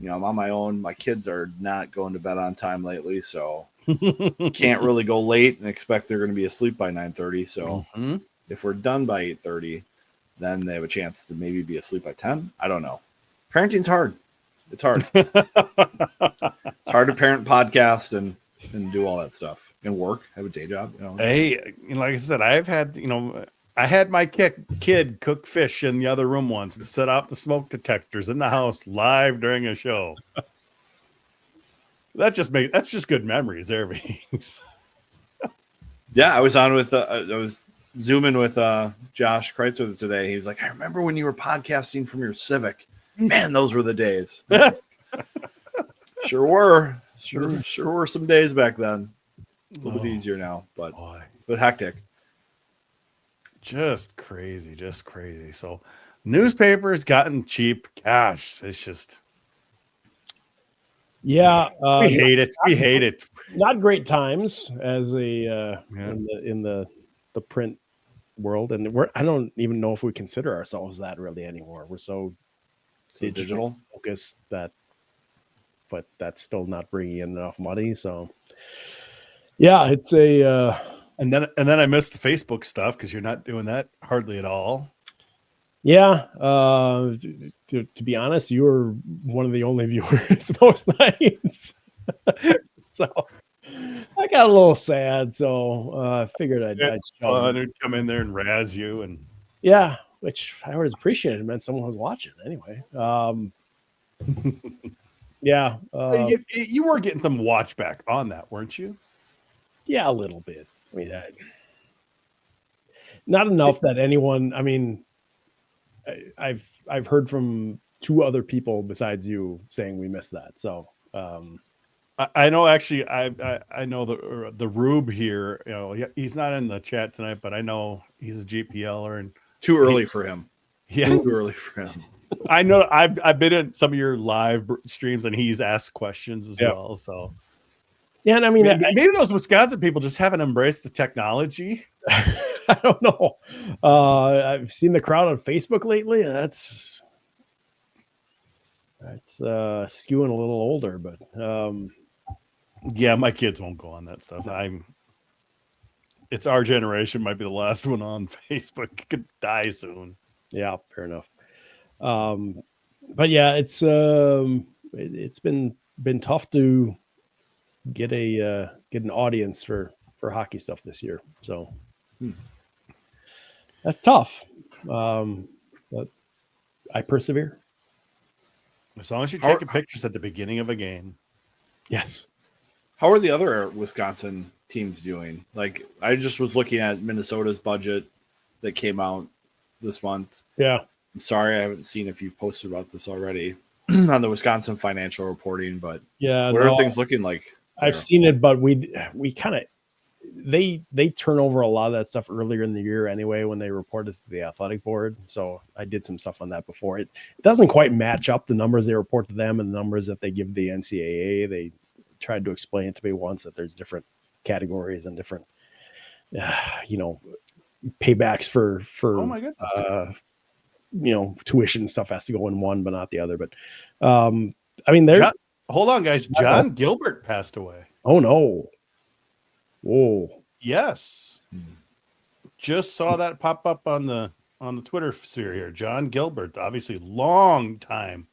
I'm on my own. My kids are not going to bed on time lately, so can't really go late and expect they're going to be asleep by 9:30. So if we're done by 8:30, then they have a chance to maybe be asleep by 10. I don't know. Parenting's hard. It's hard. It's hard to parent podcast and do all that stuff and work, have a day job. Hey, like I said, I had my kid cook fish in the other room once and set off the smoke detectors in the house live during a show. That's just good memories there. Yeah, I was on with I was zooming with Josh Kreitzer today. He was like, I remember when you were podcasting from your Civic. Man, those were the days. Sure were. Sure were some days back then. A little bit easier now, but hectic. Just crazy. So newspapers gotten cheap. Gosh, it's just we hate it. We hate it. Not great times as in the print world, and I don't even know if we consider ourselves that really anymore. We're so digital focused but that's still not bringing in enough money. So yeah, it's and then I missed the Facebook stuff because you're not doing that hardly at all. Yeah. To be honest, you were one of the only viewers most nights. So I got a little sad. So I figured I'd come in there and razz you. And yeah, which I always appreciated. It meant someone was watching anyway. Yeah. You were getting some watch back on that, weren't you? Yeah, a little bit. I mean, not enough that anyone. I mean, I've heard from two other people besides you saying we missed that. So I know. Actually, I know the Rube here. He's not in the chat tonight, but I know he's a GPLer and too early for him. Yeah, too early for him. I know. I've been in some of your live streams and he's asked questions as well. So. Yeah, and I mean, maybe those Wisconsin people just haven't embraced the technology. I don't know. I've seen the crowd on Facebook lately. That's skewing a little older, but yeah, my kids won't go on that stuff. It's our generation might be the last one on Facebook. It could die soon. Yeah, fair enough. But yeah, it's been tough to get an audience for hockey stuff this year. So that's tough. But I persevere. As long as you're taking pictures at the beginning of a game. Yes. How are the other Wisconsin teams doing? Like, I just was looking at Minnesota's budget that came out this month. Yeah. I'm sorry I haven't seen if you've posted about this already on the Wisconsin financial reporting, but yeah, what are things looking like? I've seen it, but we kind of they turn over a lot of that stuff earlier in the year anyway when they report it to the athletic board. So I did some stuff on that before. It doesn't quite match up the numbers they report to them and the numbers that they give the NCAA. They tried to explain it to me once that there's different categories and different, paybacks for oh my goodness. Tuition stuff has to go in one, but not the other. But I mean, hold on, guys. John Gilbert passed away. Oh no! Whoa! Yes, just saw that pop up on the Twitter sphere here. John Gilbert, obviously long time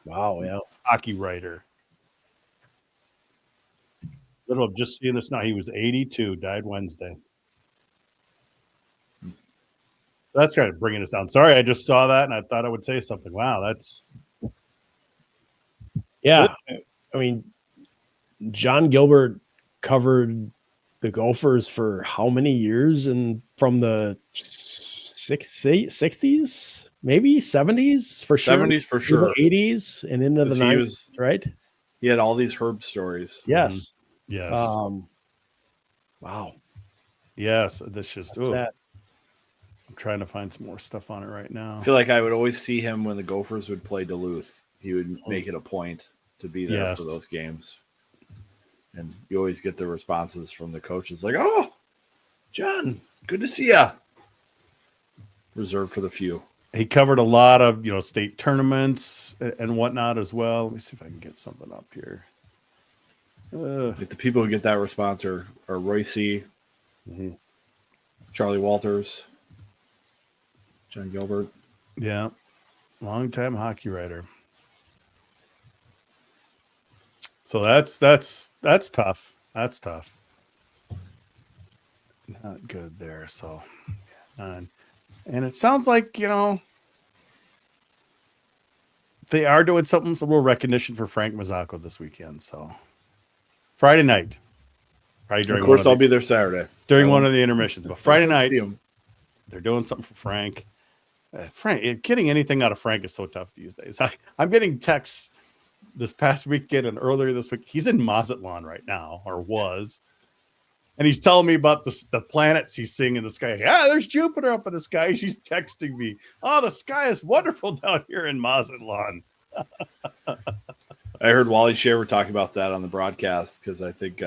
Wow, yeah. Hockey writer. I'm just seeing this now. He was 82, died Wednesday. So that's kind of bringing us down. Sorry, I just saw that and I thought I would say something. Wow, that's. Yeah. I mean, John Gilbert covered the Gophers for how many years? And from the 60s, maybe 70s for sure. 70s for sure. 80s and into the 90s, right? He had all these Herb stories. Yes. Mm-hmm. Yes. Wow. Yes. This just. Sad. I'm trying to find some more stuff on it right now. I feel like I would always see him when the Gophers would play Duluth. He would make it a point to be there for those games. And you always get the responses from the coaches like, "Oh, John, good to see ya." Reserved for the few. He covered a lot of, state tournaments and whatnot as well. Let me see if I can get something up here. Like the people who get that response are Royce, Charlie Walters, John Gilbert. Yeah. Long-time hockey writer. So that's tough. That's tough. Not good there. So, and it sounds like, they are doing something, a little recognition for Frank Mazzocco this weekend. So Friday night. Of course, I'll be there Saturday. During one of the intermissions. But Friday night, they're doing something for Frank. Frank, getting anything out of Frank is so tough these days. I'm getting texts this past weekend and earlier this week. He's in Mazatlan right now, or was. And he's telling me about the planets he's seeing in the sky. Yeah, there's Jupiter up in the sky. She's texting me. Oh, the sky is wonderful down here in Mazatlan. I heard Wally Shaver talking about that on the broadcast because I think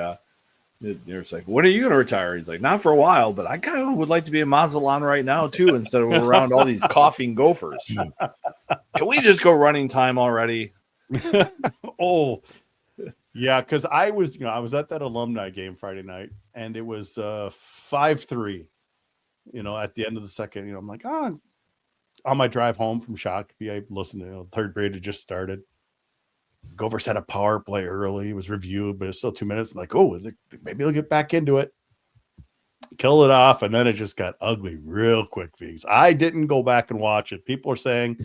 there's like, when are you going to retire? He's like, not for a while, but I kind of would like to be in Mazatlan right now too instead of around all these coughing Gophers. Can we just go running time already? Oh, yeah, because I was at that alumni game Friday night, and it was 5-3. At the end of the second, I'm like, on my drive home from Shakopee, I listened to third grade had just started. Gophers had a power play early. It was reviewed, but it's still 2 minutes. Like, maybe they'll get back into it. Kill it off, and then it just got ugly real quick, Vigs. I didn't go back and watch it. People are saying,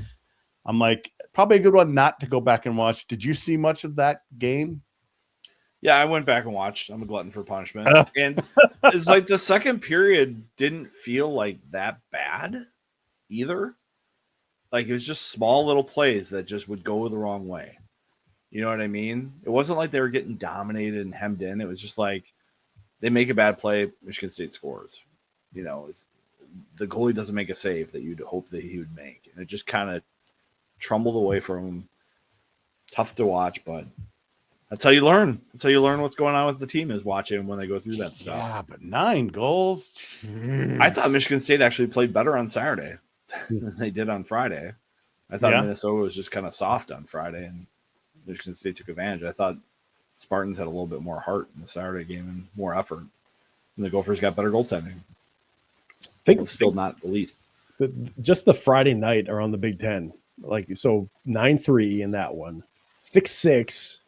I'm like, probably a good one not to go back and watch. Did you see much of that game? Yeah, I went back and watched. I'm a glutton for punishment. And it's like the second period didn't feel like that bad either. Like it was just small little plays that just would go the wrong way. You know what I mean? It wasn't like they were getting dominated and hemmed in. It was just like they make a bad play, Michigan State scores. The goalie doesn't make a save that you'd hope that he would make. And it just kind of trumbled away from him. Tough to watch, but that's how you learn. That's how you learn what's going on with the team is watching when they go through that stuff. Yeah, but 9 goals. Jeez. I thought Michigan State actually played better on Saturday than they did on Friday. I thought Minnesota was just kind of soft on Friday, and Michigan State took advantage. I thought Spartans had a little bit more heart in the Saturday game and more effort. And the Gophers got better goaltending. Still not elite. Just the Friday night around the Big Ten. 9-3 in that one. 6-6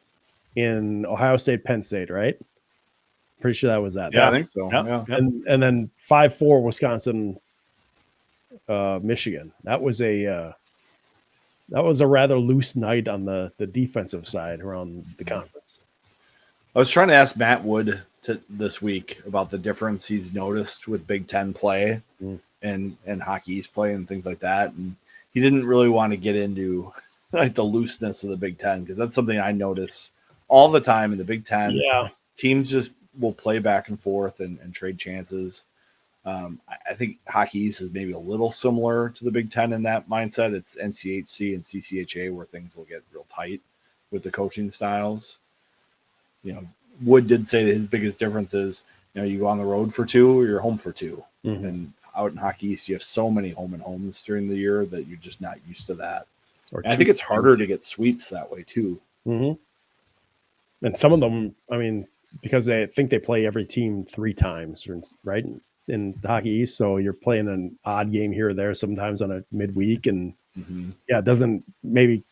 in Ohio State, Penn State, right? Pretty sure that was that. Yeah, I think so. Yeah. And then 5-4 Wisconsin, Michigan. That was a rather loose night on the defensive side around the conference. I was trying to ask Matt Wood this week about the difference he's noticed with Big Ten play and Hockey East play and things like that, and he didn't really want to get into like the looseness of the Big Ten because that's something I notice all the time in the Big Ten. Yeah, teams just will play back and forth and trade chances. I think Hockey East is maybe a little similar to the Big Ten in that mindset. It's NCHC and CCHA where things will get real tight with the coaching styles. Wood did say that his biggest difference is, you go on the road for 2 or you're home for 2. Mm-hmm. And out in Hockey East, you have so many home and homes during the year that you're just not used to that. I think it's harder to get sweeps that way too. Mm-hmm. And some of them, because they think they play every team 3 times, right? In the Hockey East, so you're playing an odd game here or there sometimes on a midweek, and it doesn't maybe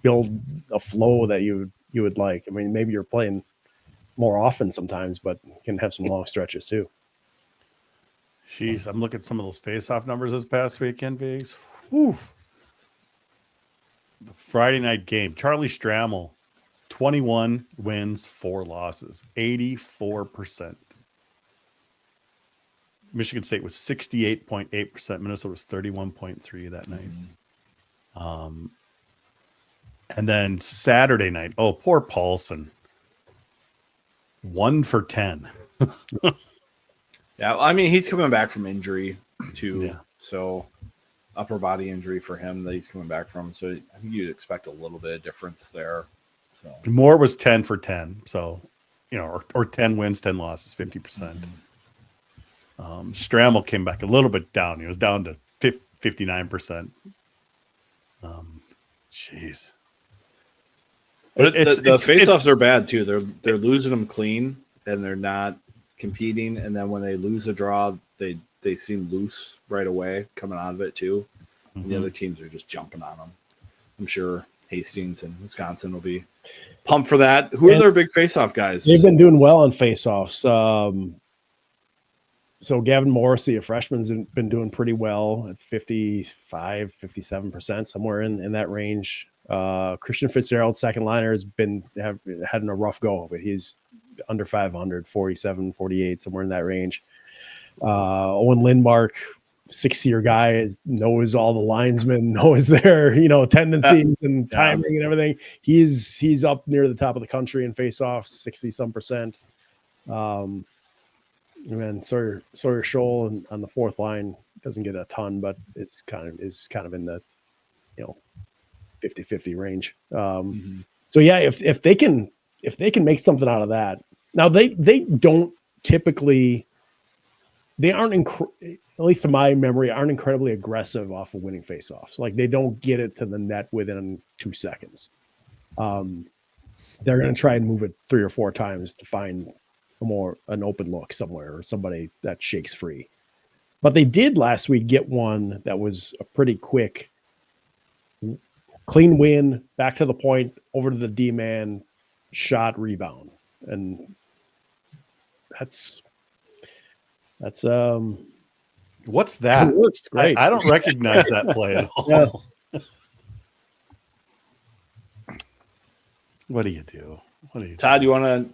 build a flow that you would like. I mean, maybe you're playing more often sometimes, but you can have some long stretches too. Jeez, I'm looking at some of those face-off numbers this past weekend, Vigs. Whew. The Friday night game, Charlie Strammel, 21 wins, 4 losses, 84%. Michigan State was 68.8%. Minnesota was 31.3 that night. And then Saturday night, oh, poor Paulson. 1 for 10. Yeah, I mean, he's coming back from injury too. Yeah. So upper body injury for him that he's coming back from. So I think you'd expect a little bit of difference there. So Moore was 10 for 10. So, or 10 wins, 10 losses, 50%. Strammel came back a little bit down. He was down to 59%. Jeez. But the face-offs are bad too. They're losing them clean, and they're not competing. And then when they lose a draw, they seem loose right away coming out of it too. And the other teams are just jumping on them. I'm sure Hastings and Wisconsin will be pumped for that. Who are their big face-off guys? They've been doing well on face-offs. So Gavin Morrissey, a freshman's been doing pretty well at 55, 57%, somewhere in that range. Christian Fitzgerald, second liner, has been having a rough go, but he's under 500, 47, 48, somewhere in that range. Owen Lindmark, 6-year guy, knows all the linesmen, knows their tendencies and timing and everything. He's up near the top of the country in face-offs, 60-some%. And then Sawyer Scholl on the fourth line doesn't get a ton, but it's kind of in the 50-50 range. So yeah, if they can make something out of that. Now they don't typically, they aren't at least to my memory, aren't incredibly aggressive off of winning faceoffs. Like they don't get it to the net within 2 seconds. They're going to try and move it 3 or 4 times to find an open look somewhere or somebody that shakes free. But they did last week get one that was a pretty quick, clean win, back to the point, over to the D-man, shot, rebound. And that's what's that? It works great. I don't recognize that play at all. Yeah. What do you do? Todd, you want to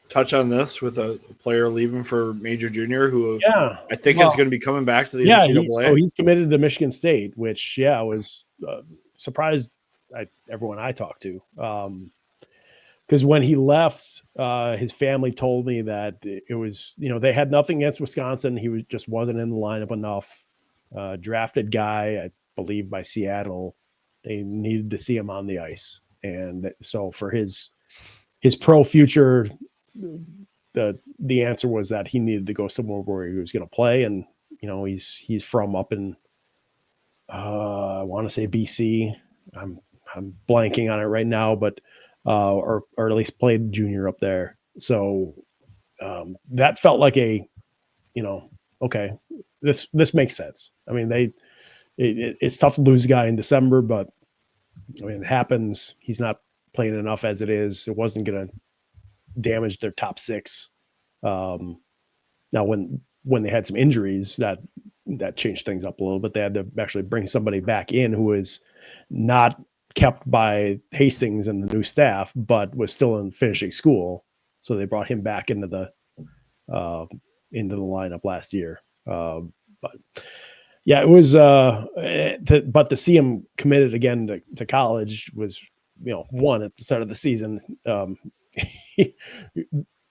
touch on this with a player leaving for Major Junior who I think is going to be coming back to the NCAA? He's committed to Michigan State, which was surprised everyone I talked to. Because when he left, his family told me that it was, they had nothing against Wisconsin. He just wasn't in the lineup enough. Drafted guy, I believe, by Seattle. They needed to see him on the ice. And so for his pro future, the answer was that he needed to go somewhere where he was going to play. And, he's from up in, I want to say BC. I'm blanking on it right now, but or at least played junior up there. So that felt like okay, this makes sense. I mean, it's tough to lose a guy in December, but I mean, it happens. He's not playing enough as it is. It wasn't going to damage their top 6. Now, when they had some injuries, that changed things up a little bit. They had to actually bring somebody back in who was not kept by Hastings and the new staff, but was still in finishing school. So they brought him back into the lineup last year. But yeah, it was. But to see him committed again to college was, one at the start of the season.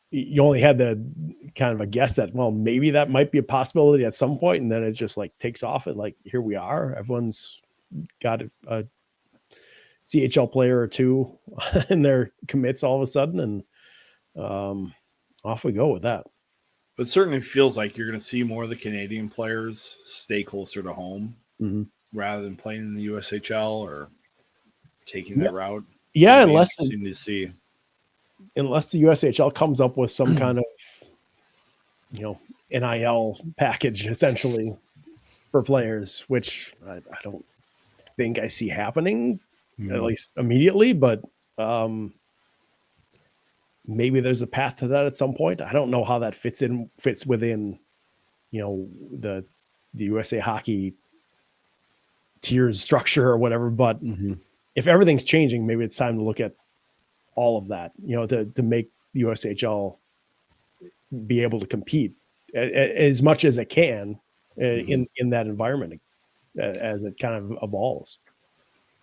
You only had the kind of a guess that, well, maybe that might be a possibility at some point, and then it just takes off, and here we are. Everyone's got a CHL player or 2 in their commits all of a sudden, and off we go with that. But it certainly feels like you're going to see more of the Canadian players stay closer to home rather than playing in the USHL or taking that route. Yeah, unless the USHL comes up with some kind of, NIL package essentially for players, which I don't think I see happening at least immediately, but maybe there's a path to that at some point. I don't know how that fits within, the USA Hockey tiers structure or whatever. But if everything's changing, maybe it's time to look at all of that, to make the USHL be able to compete as much as it can in that environment as it kind of evolves.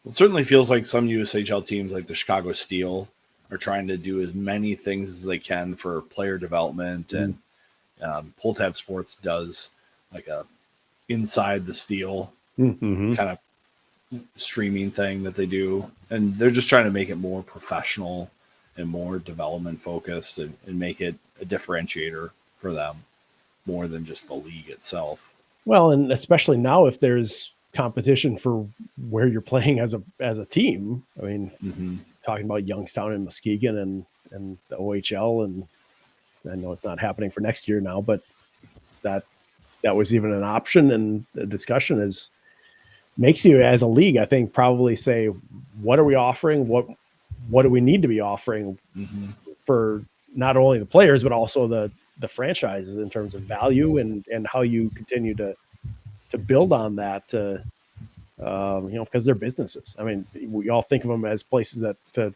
It certainly feels like some USHL teams like the Chicago Steel are trying to do as many things as they can for player development, and Pull Tab Sports does like a inside the Steel kind of streaming thing that they do, and they're just trying to make it more professional and more development focused, and make it a differentiator for them more than just the league itself. Well, and especially now if there's competition for where you're playing as a team. I mean, talking about Youngstown and Muskegon and the OHL, and I know it's not happening for next year now, but that was even an option, and the discussion makes you as a league, I think, probably say, what are we offering? What do we need to be offering for not only the players, but also the franchises in terms of value and how you continue to build on that, because they're businesses. I mean, we all think of them as places that to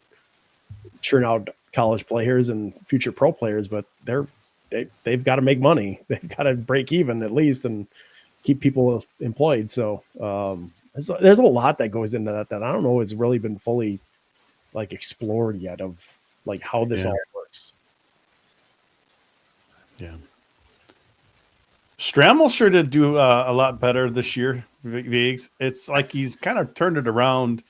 churn out college players and future pro players, but they've got to make money. They've got to break even at least and keep people employed. So there's a lot that goes into that I don't know has really been fully like explored yet of like how this all works. Yeah. Strammel sure did do a lot better this year, Viggs. It's like he's kind of turned it around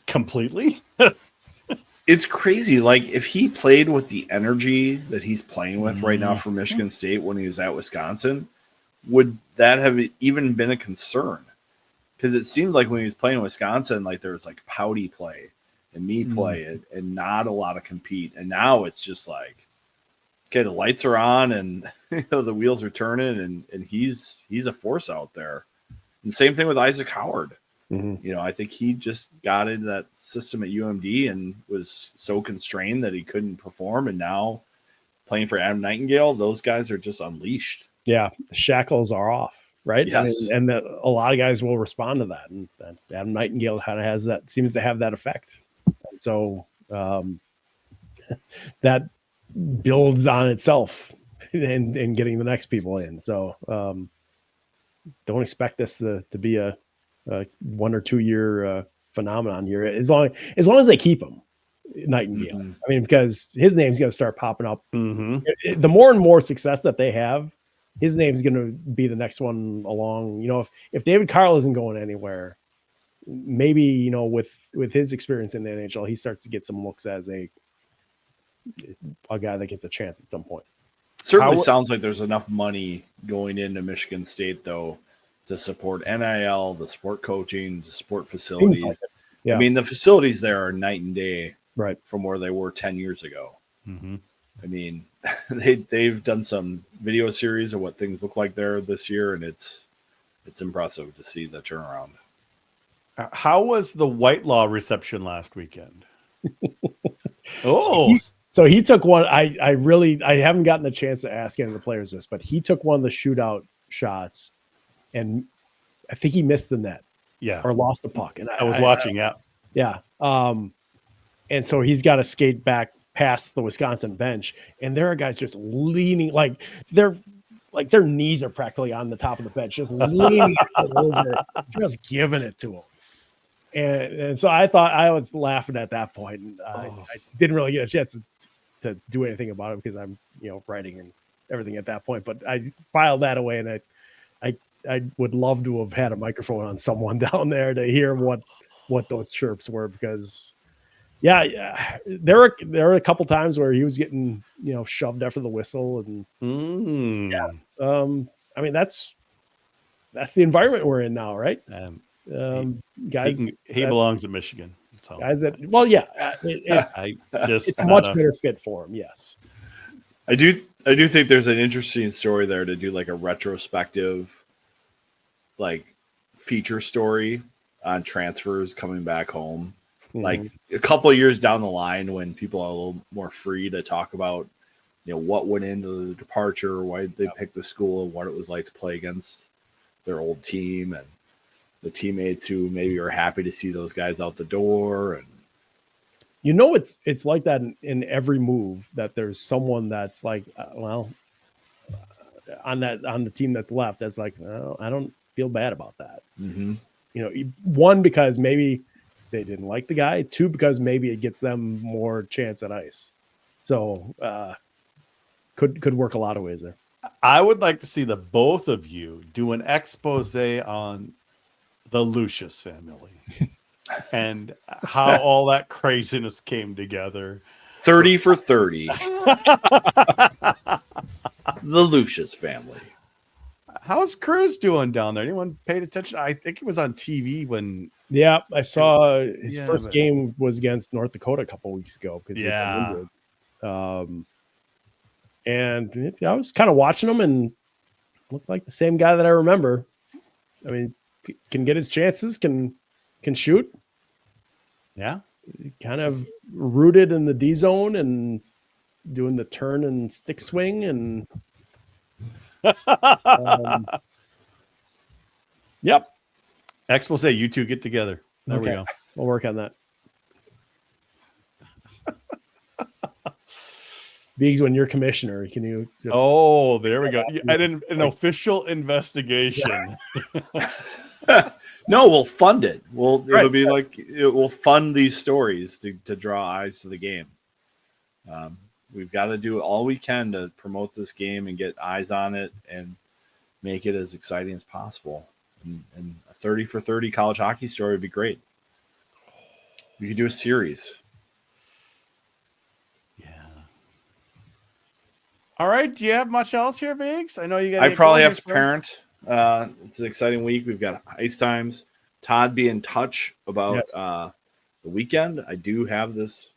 completely. It's crazy. Like, if he played with the energy that he's playing with right now for Michigan State when he was at Wisconsin, would that have even been a concern? Because it seemed like when he was playing in Wisconsin, like there was like pouty play and me play and not a lot of compete. And now it's just like, okay, the lights are on and the wheels are turning, and he's a force out there. And same thing with Isaac Howard. I think he just got into that system at UMD and was so constrained that he couldn't perform. And now playing for Adam Nightingale, those guys are just unleashed. Yeah, the shackles are off, right? Yes. And a lot of guys will respond to that. And Adam Nightingale kind of seems to have that effect. And so that builds on itself in getting the next people in. So don't expect this to be a 1 or 2 year phenomenon here. As long as they keep him, Nightingale. I mean, because his name's going to start popping up. The more and more success that they have, his name's going to be the next one along. If David Carl isn't going anywhere, maybe with his experience in the NHL, he starts to get some looks as a guy that gets a chance at some point. Certainly sounds like there's enough money going into Michigan State, though, to support NIL, to support coaching, to support facilities. Like I mean, the facilities there are night and day from where they were 10 years ago. I mean, they've done some video series of what things look like there this year, and it's impressive to see the turnaround. How was the Whitelaw reception last weekend? So he took one. I haven't gotten a chance to ask any of the players this, but he took one of the shootout shots, and I think he missed the net. Yeah, or lost the puck. And I was watching. Yeah. And so he's got to skate back past the Wisconsin bench, and there are guys just leaning like their knees are practically on the top of the bench, just leaning over, just giving it to him. And so I thought I was laughing at that point, and I didn't really get a chance to do anything about it because I'm writing and everything at that point. But I filed that away, and I would love to have had a microphone on someone down there to hear what those chirps were, because there were a couple times where he was getting shoved after the whistle, and I mean that's the environment we're in now, right? Guys, he belongs at Michigan. So. Guys that it's a much better fit for him. Yes, I do think there's an interesting story there to do like a retrospective, like feature story on transfers coming back home. Mhm. Like a couple of years down the line, when people are a little more free to talk about, what went into the departure, why they picked the school, what it was like to play against their old team, and the teammates who maybe are happy to see those guys out the door. And it's like that in every move, that there's someone that's like, on the team that's left, that's like, oh, I don't feel bad about that. Mm-hmm. One, because maybe they didn't like the guy. Two, because maybe it gets them more chance at ice. So could work a lot of ways there. I would like to see the both of you do an expose on the Lucius family and how all that craziness came together. 30 for 30. The Lucius family. How's Cruz doing down there? Anyone paid attention? I think it was on TV when. Yeah, I saw his first game was against North Dakota a couple weeks ago. And I was kind of watching him and looked like the same guy that I remember. I mean, can get his chances, can shoot. Yeah, kind of rooted in the D zone and doing the turn and stick swing and. Yep. Expose, you two get together. There we go. We'll work on that. Biggs, when you're commissioner, can you just... Oh, there we go. An official investigation. No, we'll fund it. It'll be like, it will fund these stories to draw eyes to the game. We've got to do all we can to promote this game and get eyes on it and make it as exciting as possible. And a 30 for 30 college hockey story would be great. We could do a series. Yeah. All right. Do you have much else here, Viggs? I know you got. I probably have to parent. It's an exciting week. We've got ice times. Todd, be in touch about the weekend. I do have this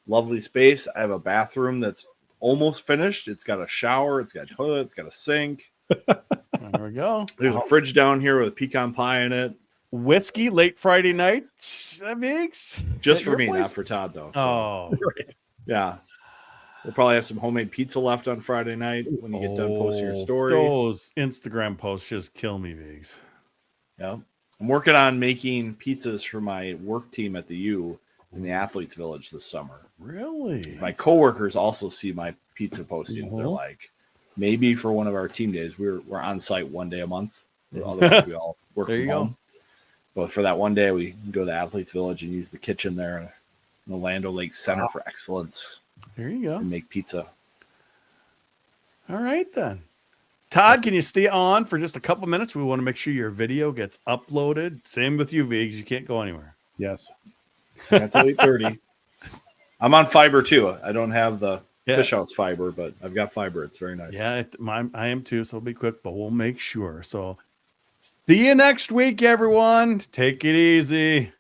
lovely space. I have a bathroom that's almost finished. It's got a shower. It's got a toilet. It's got a sink. There we go. There's a fridge down here with a pecan pie in it. Whiskey late Friday night, Viggs? Just for me, not for Todd, though. So. Oh, right. Yeah. We'll probably have some homemade pizza left on Friday night when you get done posting your story. Those Instagram posts just kill me, Viggs. Yeah. I'm working on making pizzas for my work team at the U in the Athletes Village this summer. Really? My coworkers also see my pizza postings. They're like, maybe for one of our team days, we're on site one day a month. Otherwise, we all work from home. But for that one day, we can go to the Athletes Village and use the kitchen there in the Orlando Lake Center for Excellence. There you go. And make pizza. All right, then. Todd, can you stay on for just a couple minutes? We want to make sure your video gets uploaded. Same with you, Viggs. You can't go anywhere. Yes. Until 8:30. I'm on fiber, too. I don't have the Fish House fiber, but I've got fiber. It's very nice. Yeah, I am too, so it'll be quick, but we'll make sure. So see you next week, everyone. Take it easy.